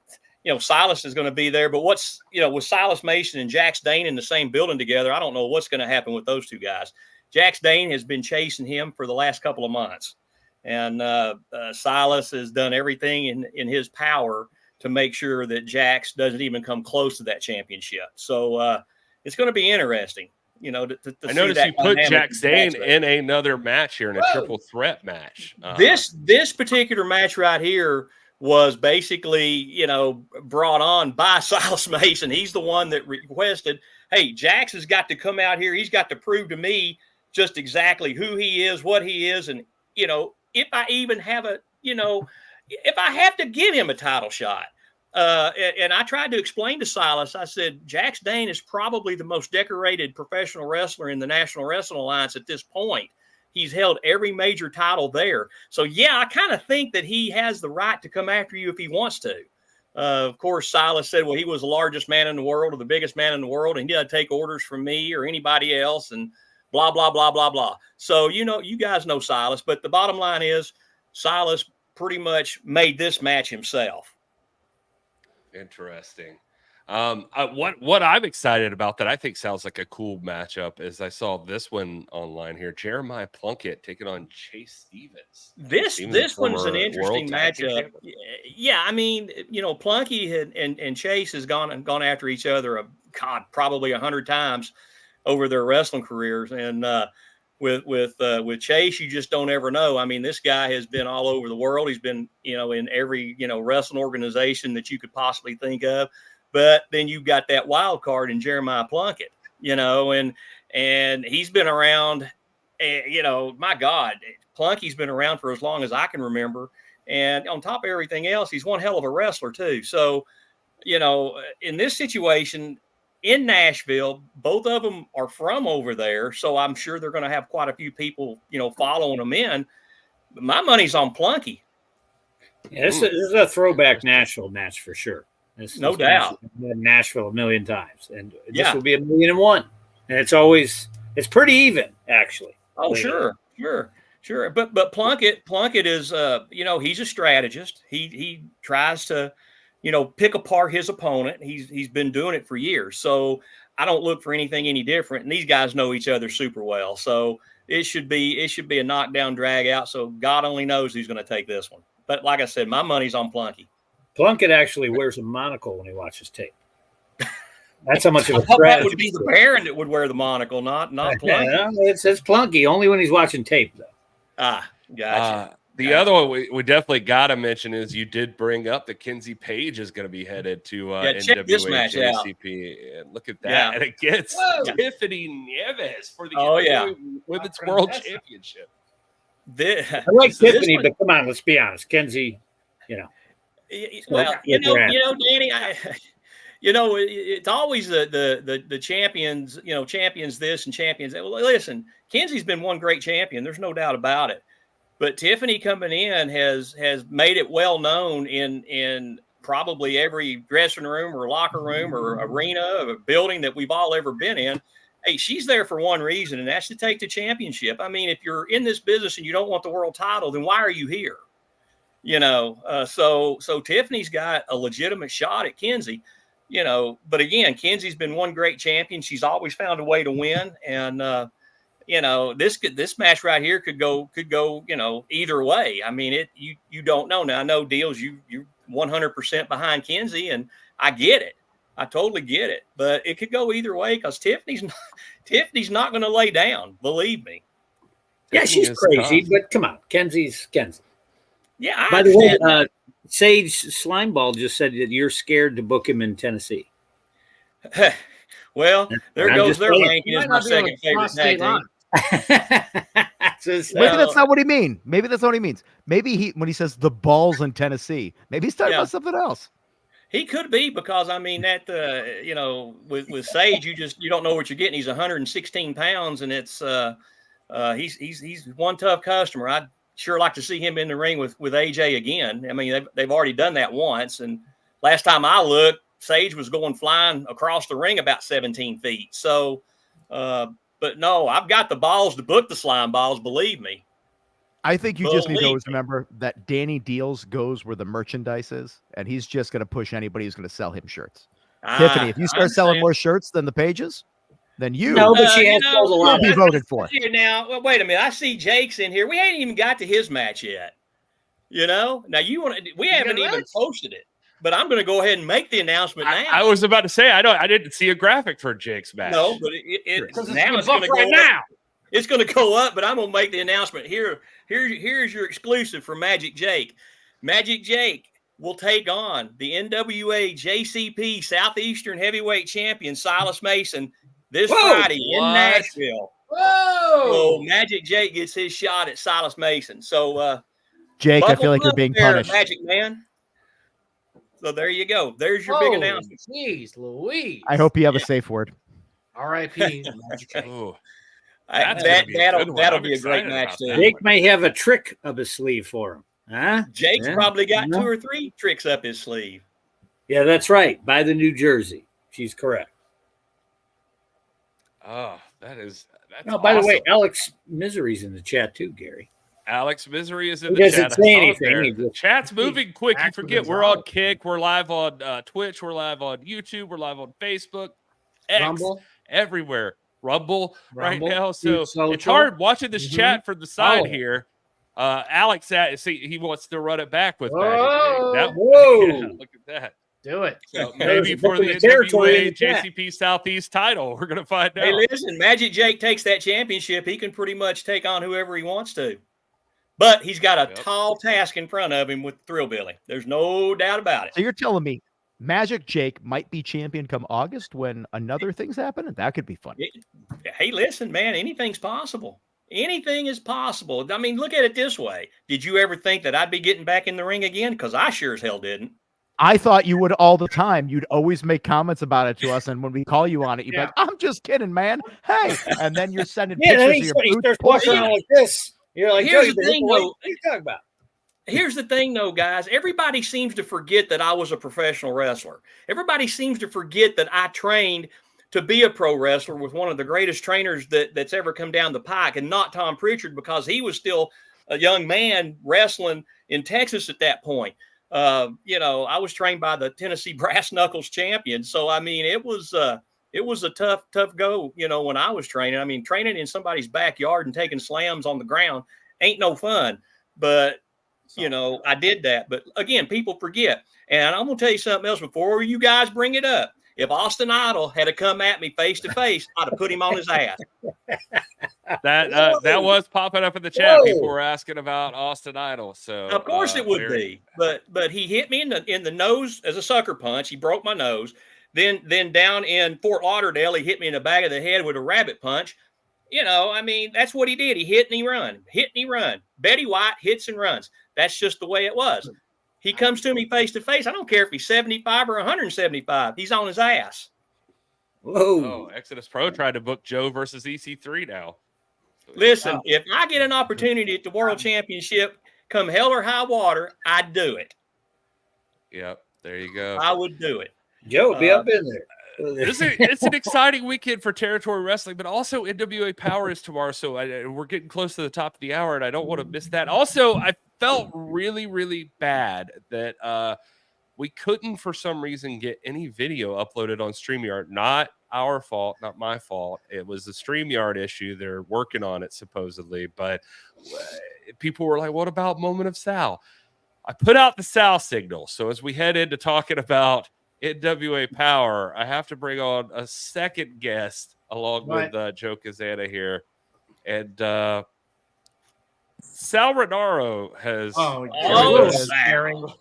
Silas is going to be there. But with Silas Mason and Jax Dane in the same building together, I don't know what's going to happen with those two guys. Jax Dane has been chasing him for the last couple of months, and Silas has done everything in his power to make sure that Jax doesn't even come close to that championship. So it's going to be interesting. I noticed you put Jax Dane in another match here in a triple threat match. This particular match right here was basically, brought on by Silas Mason. He's the one that requested, hey, Jax has got to come out here. He's got to prove to me just exactly who he is, what he is. And, if I even have if I have to give him a title shot. And I tried to explain to Silas, I said, Jax Dane is probably the most decorated professional wrestler in the National Wrestling Alliance at this point. He's held every major title there. So, yeah, I kind of think that he has the right to come after you if he wants to. Of course, Silas said, well, he was the largest man in the world or the biggest man in the world, and he doesn't take orders from me or anybody else and blah, blah, blah, blah, blah. So, you guys know Silas. But the bottom line is Silas pretty much made this match himself. Interesting. What I'm excited about that I think sounds like a cool matchup is I saw this one online here. Jeremiah Plunkett taking on Chase Stevens. This one's an interesting matchup. Yeah, I mean, Plunky and Chase has gone after each other probably 100 times over their wrestling careers, and with Chase, you just don't ever know. I mean, this guy has been all over the world. He's been, in every, wrestling organization that you could possibly think of. But then you've got that wild card in Jeremiah Plunkett, and he's been around, my God, Plunky's been around for as long as I can remember. And on top of everything else, he's one hell of a wrestler too. So, in this situation, in Nashville, both of them are from over there, so I'm sure they're going to have quite a few people, following them in. But my money's on Plunky. Yeah, this is a throwback Nashville match for sure. No doubt. Nashville a million times, and this will be 1,000,001. And it's pretty even, actually. Oh, sure. But Plunkett is, he's a strategist. He tries to, pick apart his opponent. He's been doing it for years. So I don't look for anything any different. And these guys know each other super well. So it should be a knockdown drag out. So God only knows who's going to take this one. But like I said, my money's on Plunky. Plunkett actually wears a monocle when he watches tape. That's how much of I a thought that strategy. would be the Baron that would wear the monocle, not Plunky. Yeah, it's Plunky only when he's watching tape, though. Ah, gotcha. The other one we definitely got to mention is you did bring up that Kenzie Page is going to be headed to check this NWA match JCP. And look at that. Yeah. And it gets Tiffany Nieves for the NWA Women's World Championship. I like Tiffany, but come on, let's be honest. Kenzie, Well, Danny, it's always the champions, champions this and champions that. Well, listen, Kenzie's been one great champion. There's no doubt about it. But Tiffany coming in has made it well known in probably every dressing room or locker room or arena or building that we've all ever been in. Hey, she's there for one reason, and that's to take the championship. I mean, if you're in this business and you don't want the world title, then why are you here? So Tiffany's got a legitimate shot at Kenzie, but again, Kenzie's been one great champion. She's always found a way to win. And, this match right here could go, either way. I mean, you don't know. Now I know Dealz, you're 100% behind Kenzie, and I get it. I totally get it, but it could go either way because Tiffany's not going to lay down. Believe me. Yeah, she's crazy, but come on, Kenzie's Kenzie. Yeah. By the way, Sage Slimeball just said that you're scared to book him in Tennessee. Well, there goes their ranking as my second favorite tag team. Maybe that's not what he means. Maybe that's not what he means. Maybe when he says the balls in Tennessee, maybe he's talking about something else. He could be, because I mean that with Sage, you don't know what you're getting. He's 116 pounds, and it's he's one tough customer. I'd sure like to see him in the ring with AJ again. I mean, they've already done that once, and last time I looked, Sage was going flying across the ring about 17 feet. So, but no, I've got the balls to book the slime balls. Believe me. I think you just need to always remember that Danny Dealz goes where the merchandise is, and he's just going to push anybody who's going to sell him shirts. Tiffany, if you start selling more shirts than the Pages, then you but she has sold a lot. Will be voted for. Here now, well, wait a minute. I see Jake's in here. We ain't even got to his match yet. Now we haven't even posted it, but I'm going to go ahead and make the announcement now. I was about to say I didn't see a graphic for Jake's match. No, but it's going to go now. It's going to go up, but I'm going to make the announcement here. Here's your exclusive for Magic Jake. Magic Jake will take on the NWA JCP Southeastern Heavyweight Champion Silas Mason this Friday in Nashville. Whoa! So Magic Jake gets his shot at Silas Mason. So Jake, I feel like you're being punished. Magic Man. So there you go. There's your big announcement. Jeez Louise. I hope you have a safe word. R.I.P. Magic Jake. That'll be a great match. Jake may have a trick up his sleeve for him. Huh? Jake's probably got 2 or 3 tricks up his sleeve. Yeah, that's right. By the New Jersey. She's correct. Oh, that's by the way, Alex Misery's in the chat too, Gary. Alex Misery is in He the doesn't chat. say anything. Chat's moving quick. You forget we're on Kick. We're live on Twitch. We're live on YouTube. We're live on Facebook. X, Rumble. Everywhere. Rumble right now. Social. So it's hard watching this chat from the side here. Alex, he wants to run it back with Magic. Whoa. Look at that. Do it. So maybe for the NWA JCP Southeast title, we're going to find out. Hey, listen, Magic Jake takes that championship. He can pretty much take on whoever he wants to. But he's got a tall task in front of him with Thrill Billy. There's no doubt about it. So you're telling me Magic Jake might be champion come August when another thing's happening? That could be fun. Hey, listen, man, anything's possible. Anything is possible. I mean, look at it this way. Did you ever think that I'd be getting back in the ring again? Because I sure as hell didn't. I thought you would all the time. You'd always make comments about it to us, and when we call you on it, you'd be like, "I'm just kidding, man. Hey," and then you're sending pictures of your boots. Starts walking around like this. You're like, here's the thing, though. What are you talking about? Here's the thing, though, guys. Everybody seems to forget that I was a professional wrestler. Everybody seems to forget that I trained to be a pro wrestler with one of the greatest trainers that's ever come down the pike, and not Tom Pritchard, because he was still a young man wrestling in Texas at that point. I was trained by the Tennessee Brass Knuckles champion. So, I mean, it was a tough go, when I was training. I mean, training in somebody's backyard and taking slams on the ground ain't no fun. But, I did that. But again, people forget. And I'm going to tell you something else before you guys bring it up. If Austin Idol had to come at me face to face, I'd have put him on his ass. That was popping up in the chat. Whoa. People were asking about Austin Idol. So Of course it would be, but he hit me in the nose as a sucker punch. He broke my nose. Then down in Fort Lauderdale, he hit me in the back of the head with a rabbit punch. You know, I mean, that's what he did. He hit and he run, hit and he run. Betty White hits and runs. That's just the way it was. He comes to me face to face. I don't care if he's 75 or 175. He's on his ass. Whoa. Oh, Exodus Pro tried to book Joe versus EC3 now. Listen, if I get an opportunity at the World Championship, come hell or high water, I'd do it. Yep, there you go. I would do it. Joe, be up in there. It's an exciting weekend for territory wrestling, but also NWA Power is tomorrow, so we're getting close to the top of the hour, and I don't want to miss that. Also, I felt really, really bad that we couldn't, for some reason, get any video uploaded on StreamYard. Not our fault, not my fault. It was the StreamYard issue. They're working on it, supposedly, but people were like, what about Moment of Sal? I put out the Sal signal, so as we head into talking about NWA Power, I have to bring on a second guest along with Joe Cazana here. And Sal Renaro has... Hello, Sal.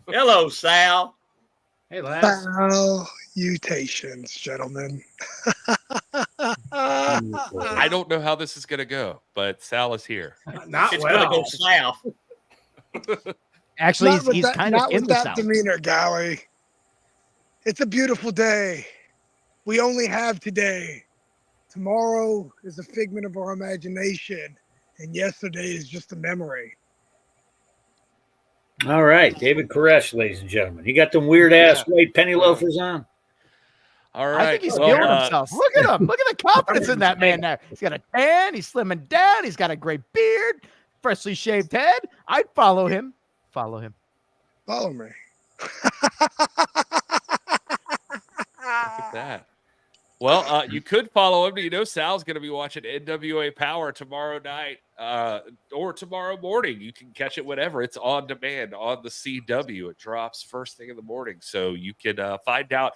Hello, Sal. Hey, lads. Salutations, gentlemen. I don't know how this is going to go, but Sal is here. It's going to go south. Actually, he's kind of not in with the that south. demeanor, Galli. It's a beautiful day. We only have today. Tomorrow is a figment of our imagination, and yesterday is just a memory. All right, David Koresh, ladies and gentlemen. He got them weird ass white penny loafers on. All right. I think he's feeling himself. Look at him. Look at the confidence in that man there. He's got a tan. He's slimming down. He's got a great beard, freshly shaved head. I'd follow him. Follow him. Follow me. Look at that. Well, you could follow him. You know, Sal's going to be watching NWA Power tomorrow night or tomorrow morning. You can catch it whenever. It's on demand on the CW. It drops first thing in the morning. So you can find out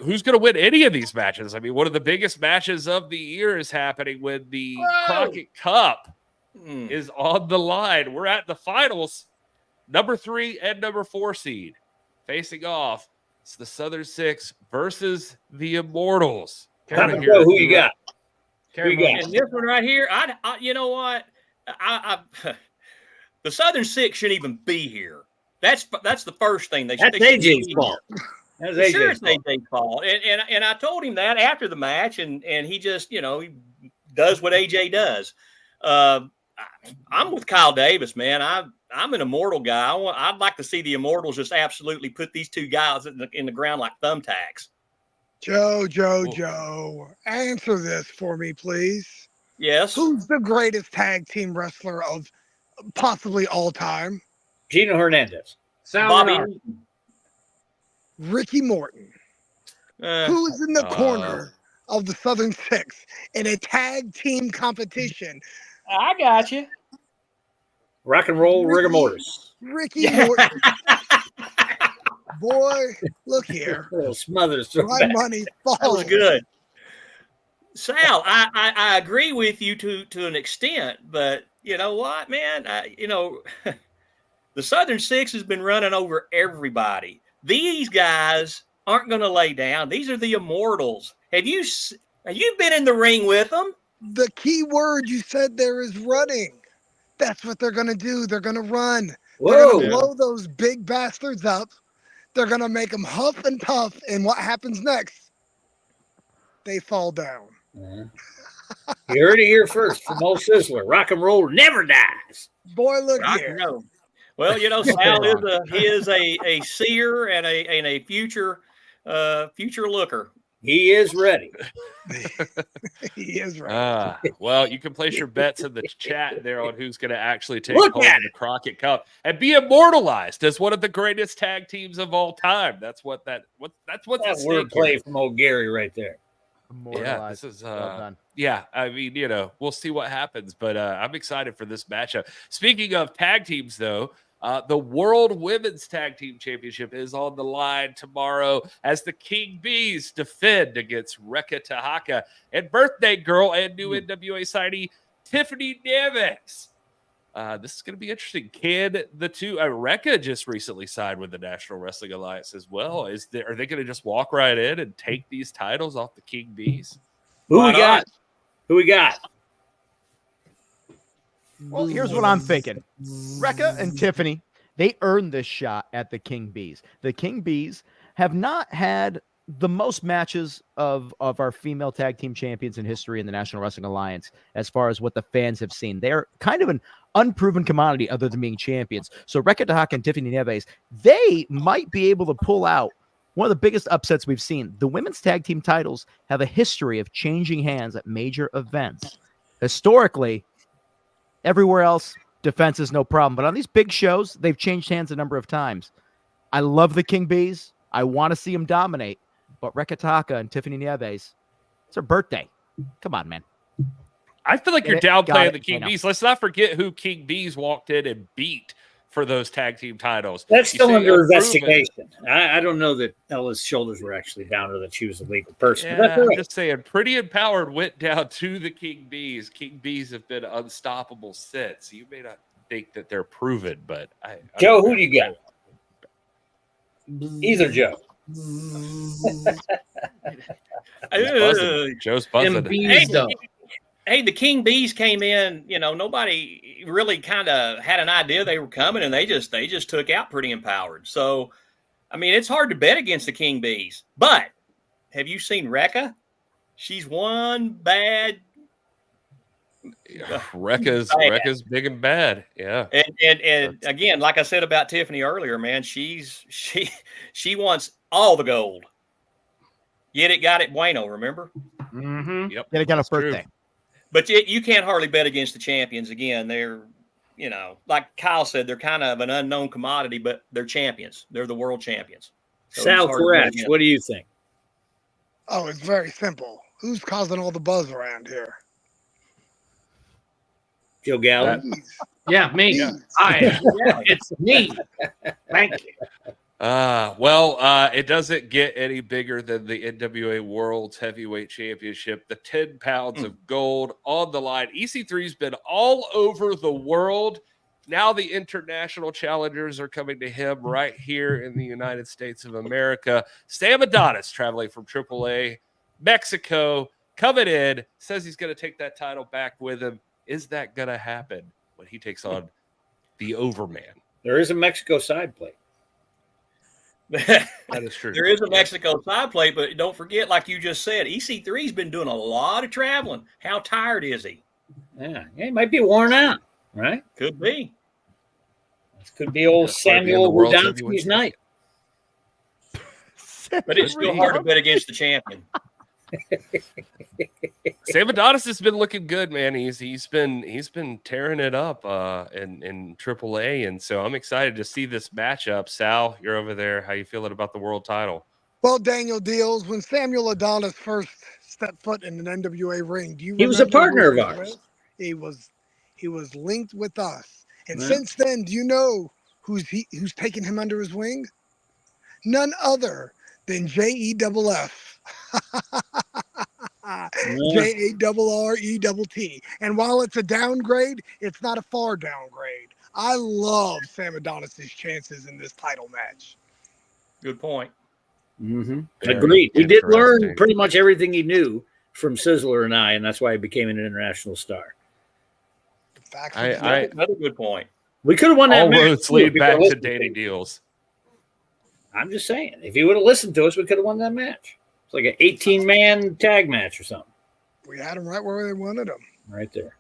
who's going to win any of these matches. I mean, one of the biggest matches of the year is happening when the Crockett Cup is on the line. We're at the finals. Number 3 and number 4 seed facing off. It's the Southern Six versus the Immortals. Who you got? Who you got? And this one right here, I you know what? The Southern Six shouldn't even be here. That's the first thing they. That's AJ's fault. That's sure, it's AJ's fault. And I told him that after the match, and he just he does what AJ does. I'm with Kyle Davis, man. I'm an Immortal guy. I'd like to see the Immortals just absolutely put these two guys in the ground like thumbtacks. Joe, answer this for me, please. Yes. Who's the greatest tag team wrestler of possibly all time? Gino Hernandez. Bobby. Ricky Morton. Who's in the corner of the Southern Six in a tag team competition? I got you. Rock and roll rigor mortis. Ricky Morton. Boy, look here. Smothers. My money falls. That was good. Sal, I agree with you to an extent, but you know what, man? The Southern Six has been running over everybody. These guys aren't going to lay down. These are the Immortals. Have you been in the ring with them? The key word you said there is running. That's what they're going to do. They're going to run. They're going to blow those big bastards up. They're going to make them huff and puff. And what happens next? They fall down. You heard it here first from old Sizzler. Rock and roll never dies. Boy, look Rock here. Well, Sal is a seer and a future looker. He is ready. He is ready. Well, you can place your bets in the chat there on who's going to actually take home the Crockett Cup and be immortalized as one of the greatest tag teams of all time. That's what's that wordplay from old Gary right there. Yeah, this is well done. Yeah, I mean, we'll see what happens, but I'm excited for this matchup. Speaking of tag teams, though, The World Women's Tag Team Championship is on the line tomorrow as the King Bees defend against Reka Tahaka and birthday girl and new NWA signee Tiffany Nieves. This is going to be interesting. Can the two? Reka just recently signed with the National Wrestling Alliance as well. Are they going to just walk right in and take these titles off the King Bees? Who we got? Who we got? Well, here's what I'm thinking. Reka and Tiffany, they earned this shot at the King Bees. The King Bees have not had the most matches of our female tag team champions in history in the National Wrestling Alliance as far as what the fans have seen. They're kind of an unproven commodity other than being champions. So Reka Tahaka and Tiffany Nieves, they might be able to pull out one of the biggest upsets we've seen. The women's tag team titles have a history of changing hands at major events. Historically, everywhere else, defense is no problem. But on these big shows, they've changed hands a number of times. I love the King Bees. I want to see them dominate. But Reka Tahaka and Tiffany Nieves, it's her birthday. Come on, man. I feel like you're downplaying the King Bees. Let's not forget who King Bees walked in and beat for those tag team titles. That's still under investigation. I don't know that Ella's shoulders were actually down or that she was a legal person. Yeah, But that's all I'm right. just saying, Pretty Empowered went down to the King Bees. King Bees have been unstoppable since. You may not think that they're proven, but Joe, who do you got? Either Joe. Joe's buzzing. Hey, the King Bees came in. You know, nobody really kind of had an idea they were coming, and they just took out Pretty Empowered. So, I mean, it's hard to bet against the King Bees. But have you seen Reka? She's one bad. Reka's big and bad. Yeah. And again, like I said about Tiffany earlier, man, she wants all the gold. Yet it got it bueno, remember? Mm-hmm. Yep. Yet it got a birthday. True. But you can't hardly bet against the champions. Again, they're, you know, like Kyle said, they're kind of an unknown commodity, but they're champions. They're the world champions. So Sal Koretz, what do you think? Oh, it's very simple. Who's causing all the buzz around here? Joe Galli? Yeah, me. Yeah. It's me. Thank you. It doesn't get any bigger than the NWA World's Heavyweight Championship. The 10 pounds of gold on the line. EC3's been all over the world. Now the international challengers are coming to him right here in the United States of America. Sam Adonis traveling from AAA, Mexico, coming in, says he's going to take that title back with him. Is that going to happen when he takes on the Overman? There is a Mexico side plate. That is true. There is a Mexico side plate, but don't forget, like you just said, EC3's been doing a lot of traveling. How tired is he? Yeah, he might be worn out, right? Could be. This could be old Samuel Rudansky's night. But it's still hard to bet against the champion. Sam Adonis has been looking good, man. He's been tearing it up in AAA, and so I'm excited to see this matchup. Sal, you're over there. How you feeling about the world title? Well, Daniel Dealz, when Samuel Adonis first stepped foot in an NWA ring, do you? He was a remember partner who of he ours. was? He was linked with us, and Right. since then, do you know who's taken him under his wing? None other than JEFF. JARRETT. And while it's a downgrade, it's not a far downgrade. I love Sam Adonis's chances in this title match. Good point. Mm-hmm. Very Agreed. He did learn interesting. pretty much everything he knew from Sizzler and I, and that's why he became an international star. Facts Another good point. We could have won that All match. roads too, lead if he back would've to listened Danny us. Dealz. I'm just saying, if he would have listened to us, we could have won that match. It's like an 18-man tag match or something. We had him right where they wanted him. Right there.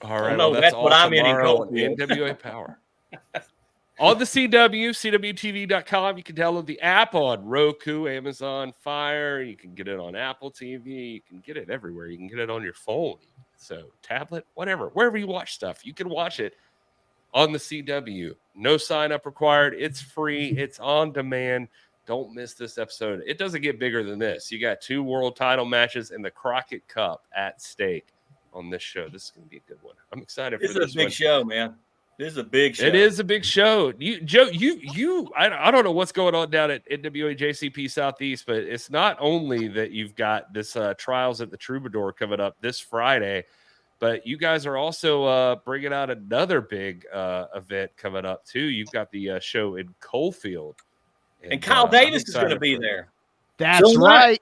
All right, no, well, that's all what I'm in tomorrow cold on NWA Power. On the CWTV.com, you can download the app on Roku, Amazon Fire. You can get it on Apple TV. You can get it everywhere. You can get it on your phone. So tablet, whatever, wherever you watch stuff, you can watch it on the CW. No sign up required. It's free. It's on demand. Don't miss this episode. It doesn't get bigger than this. You got 2 world title matches and the Crockett Cup at stake on this show. This is going to be a good one. I'm excited for This is a big show, man. This is a big show. It is a big show. Joe, I don't know what's going on down at NWA JCP Southeast, but it's not only that you've got this Trials at the Troubadour coming up this Friday, but you guys are also bringing out another big event coming up too. You've got the show in Coalfield. And Kyle Davis is going to be there. That's right.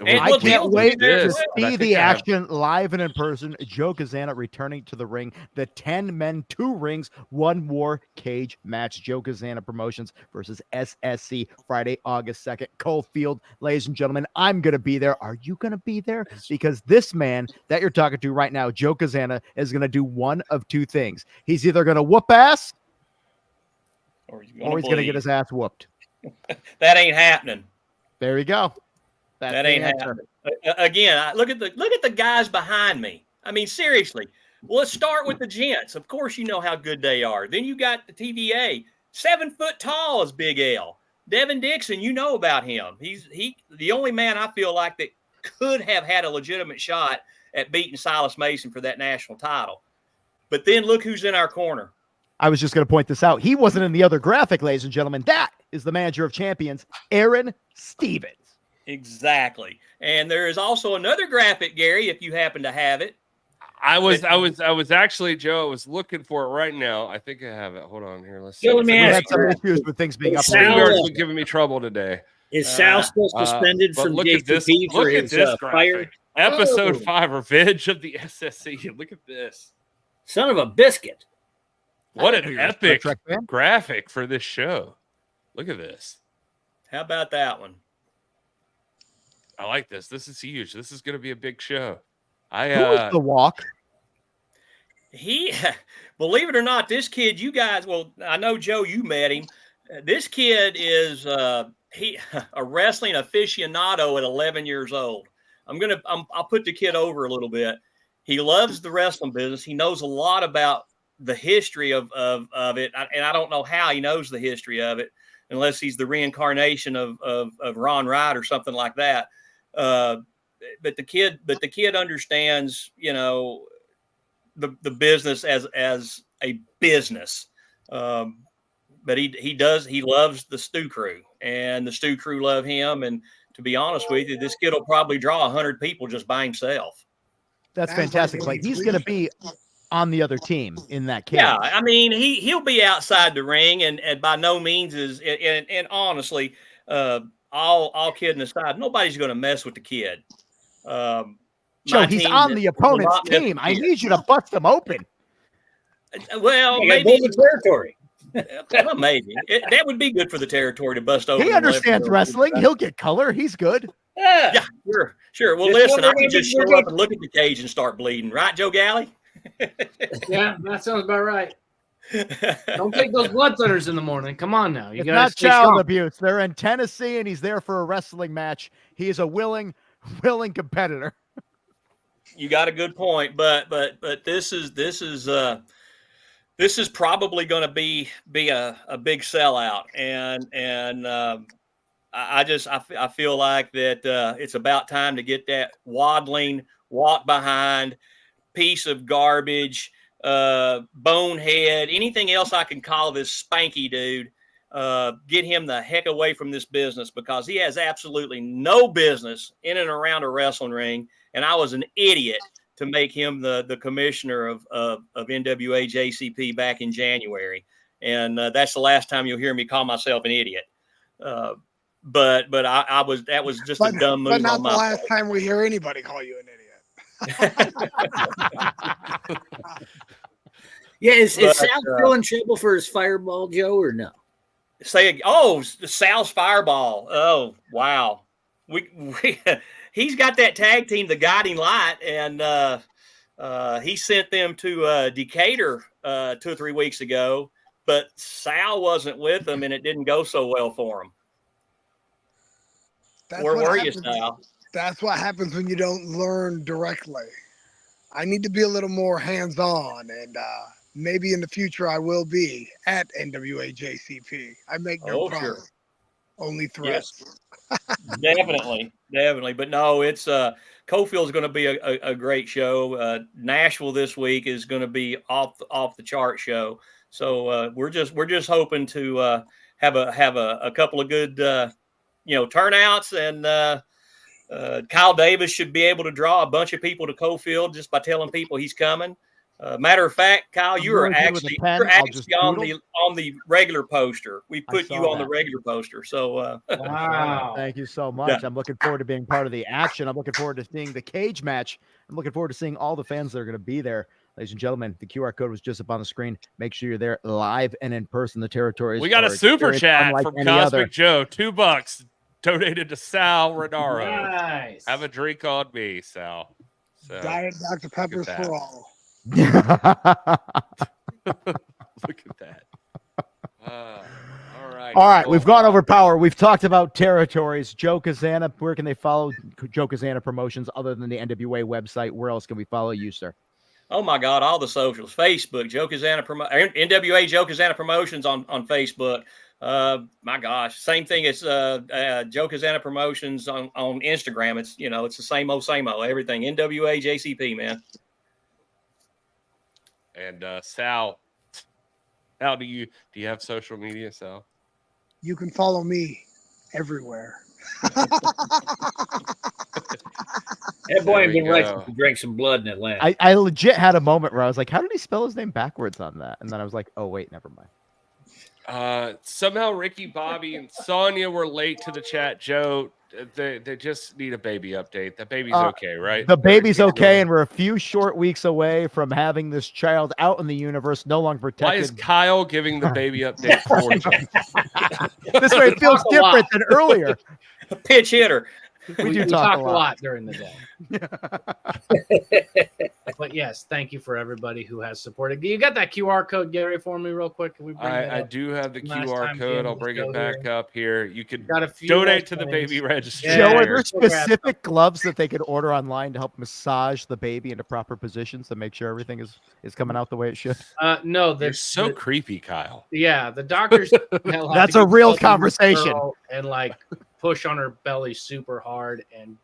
And I can't wait to I see the action live and in person. Joe Cazana returning to the ring. The 10 men, 2 rings, 1 war cage match. Joe Cazana Promotions versus SSC Friday, August 2nd. Coalfield, ladies and gentlemen, I'm going to be there. Are you going to be there? Because this man that you're talking to right now, Joe Cazana, is going to do one of 2 things. He's either going to whoop ass or he's going to get his ass whooped. That ain't happening. There you go. That ain't happening. Again, look at the guys behind me. I mean, seriously. Well, let's start with the gents. Of course, you know how good they are. Then you got the TVA. 7 foot tall is Big L. Devin Dixon, you know about him. He's the only man I feel like that could have had a legitimate shot at beating Silas Mason for that national title. But then look who's in our corner. I was just going to point this out. He wasn't in the other graphic, ladies and gentlemen. That is the manager of champions, Aaron Stevens. Exactly. And there is also another graphic, Gary, if you happen to have it. I was actually, Joe, I was looking for it right now. I think I have it. Hold on here. Let's see. We had some issues with things being up. Sal giving me trouble today. Is Sal still suspended from JCP for his fire? Episode 5, Revenge of the SSC. Look at this. Son of a biscuit. What an epic graphic for this show. Look at this. How about that one? I like this. This is huge. This is going to be a big show. Who was the walk? He, believe it or not, this kid, you guys, well, I know, Joe, you met him. This kid is a wrestling aficionado at 11 years old. I'll put the kid over a little bit. He loves the wrestling business. He knows a lot about the history of it. And I don't know how he knows the history of it, unless he's the reincarnation of Ron Wright or something like that. But the kid understands, the business as a business. But he loves the Stew Crew, and the Stew Crew love him. And to be honest with you, this kid will probably draw 100 people just by himself. That's fantastic. Like, he's going to be on the other team in that case. Yeah, I mean, he'll be outside the ring, and by no means and honestly, all kidding aside, nobody's going to mess with the kid. Joe, he's on the opponent's team. I need you to bust him open. Well, maybe the territory. Well, maybe that would be good for the territory to bust open. He understands wrestling. He'll get color. He's good. Yeah, sure. Well, listen, I can just show up and look at the cage and start bleeding, right, Joe Galli? Yeah, that sounds about right. Don't take those blood thinners in the morning. Come on now. It's not child abuse. They're in Tennessee, and he's there for a wrestling match. He is a willing competitor. You got a good point, but this is probably going to be a big sellout, and I feel like that it's about time to get that waddling, walk behind piece of garbage, bonehead, anything else I can call this spanky dude, get him the heck away from this business, because he has absolutely no business in and around a wrestling ring. And I was an idiot to make him the commissioner of NWA JCP back in January. And that's the last time you'll hear me call myself an idiot. But that was just a dumb move. But not on the my last time we hear anybody call you an idiot. Yeah, is Sal still in trouble for his fireball, Joe, or no? Sal's fireball. Oh, wow. He's got that tag team, the Guiding Light, and he sent them to Decatur 2 or 3 weeks ago, but Sal wasn't with them, and it didn't go so well for him. Where were you, Sal? That's what happens when you don't learn directly. I need to be a little more hands-on, and maybe in the future I will be at NWA JCP. I make no promise. Sure. Only threats. Definitely. But no, it's Cofield's going to be a great show. Nashville this week is going to be off the chart show. So we're just hoping to have a couple of good turnouts, and Kyle Davis should be able to draw a bunch of people to Cofield just by telling people he's coming. Matter of fact, Kyle, you're actually on the regular poster. We put you on the regular poster. So wow, thank you so much. Yeah. I'm looking forward to being part of the action. I'm looking forward to seeing the cage match. I'm looking forward to seeing all the fans that are going to be there. Ladies and gentlemen, the QR code was just up on the screen. Make sure you're there live and in person. The territories. We got a super chat from Cosmic Joe, $2 donated to Sal Renaro. Nice. Have a drink on me, Sal. So, Diet Dr. Pepper's for all. Look at that. All right. We've gone over power. We've talked about territories. Joe Cazana, where can they follow Joe Cazana Promotions other than the NWA website? Where else can we follow you, sir? Oh my God, all the socials. Facebook, Joe Cazana NWA Joe Cazana Promotions on Facebook. My gosh, same thing as Joe Cazana Promotions on Instagram. It's it's the same old. Everything NWA JCP, man. And Sal, how do you have social media, Sal? You can follow me everywhere. That boy ain't been right to drink some blood in Atlanta. I legit had a moment where I was like, how did he spell his name backwards on that? And then I was like, oh wait, never mind. Somehow Ricky, Bobby, and Sonia were late to the chat. Joe, they just need a baby update. The baby's okay, right? The baby's okay, and we're a few short weeks away from having this child out in the universe, no longer protected. Why is Kyle giving the baby update for you? This way it feels different than earlier. A pitch hitter. We talk a lot during the day. But yes, thank you for everybody who has supported. You got that QR code, Gary, for me real quick? Can we bring I do have the QR code. I'll bring it back up here. You can donate to the baby registry. Joe, are there specific gloves that they could order online to help massage the baby into proper positions to make sure everything is coming out the way it should? No, they're so creepy, Kyle. Yeah, the doctors. That's a real conversation. And push on her belly super hard, and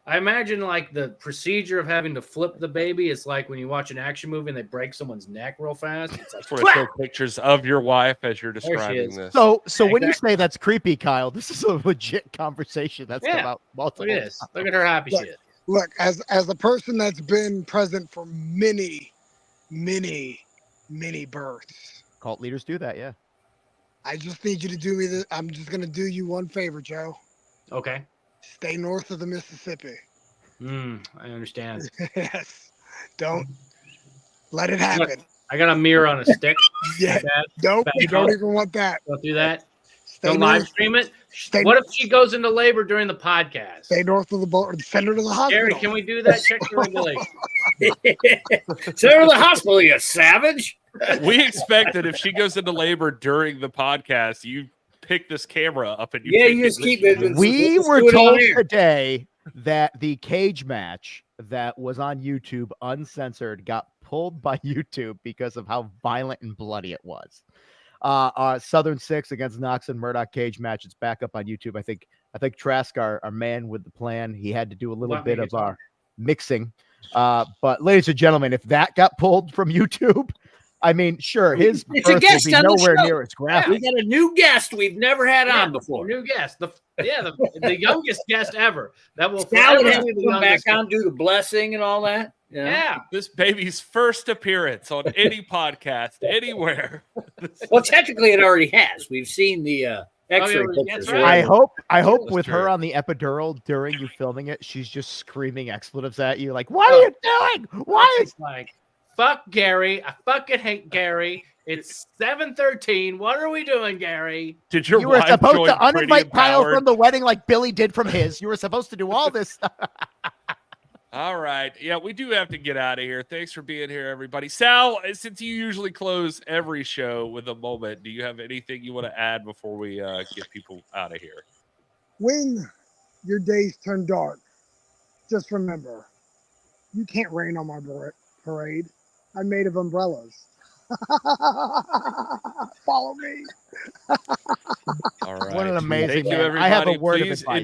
I imagine the procedure of having to flip the baby is like when you watch an action movie and they break someone's neck real fast. It's like for show pictures of your wife as you're describing this. So when you say that's creepy, Kyle, this is a legit conversation that's come out multiple times. Look at her happy shit. Look, as a person that's been present for many births. Cult leaders do that, yeah. I just need you to do me I'm just going to do you one favor, Joe. Okay. Stay north of the Mississippi. I understand. Yes. Don't let it happen. Look, I got a mirror on a stick. Yeah. Nope. You don't even want that. Don't do that. Don't live stream it. What if she goes into labor during the podcast? Stay north of the border. Send her to the hospital. Gary, can we do that? Check the regulation. Send her to the hospital, you savage. We expect that if she goes into labor during the podcast, you pick this camera up and you just keep it. We were told today that the cage match that was on YouTube uncensored got pulled by YouTube because of how violent and bloody it was. Southern Six against Knox and Murdoch cage match. It's back up on YouTube. I think Trask, our man with the plan, he had to do a little bit of our mixing. But ladies and gentlemen, if that got pulled from YouTube, I mean, sure, his birth will be nowhere near as graphic. We got a new guest we've never had on before. New guest, the youngest guest ever. That will have to come back on, do the blessing and all that. Yeah, this baby's first appearance on any podcast anywhere. Well, technically, it already has. We've seen the X-ray pictures. Right. I hope with her on the epidural during you filming it, she's just screaming expletives at you, like, "What are you doing? Why is like?" Fuck Gary. I fucking hate Gary. It's 7:13. What are we doing, Gary? Did you were supposed to uninvite Kyle from the wedding like Billy did from his. You were supposed to do all this stuff. All right. Yeah, we do have to get out of here. Thanks for being here, everybody. Sal, since you usually close every show with a moment, do you have anything you want to add before we get people out of here? When your days turn dark, just remember, you can't rain on my parade. I'm made of umbrellas. Follow me. All right. What an amazing Thank you, man. everybody. I have a word of Please advice.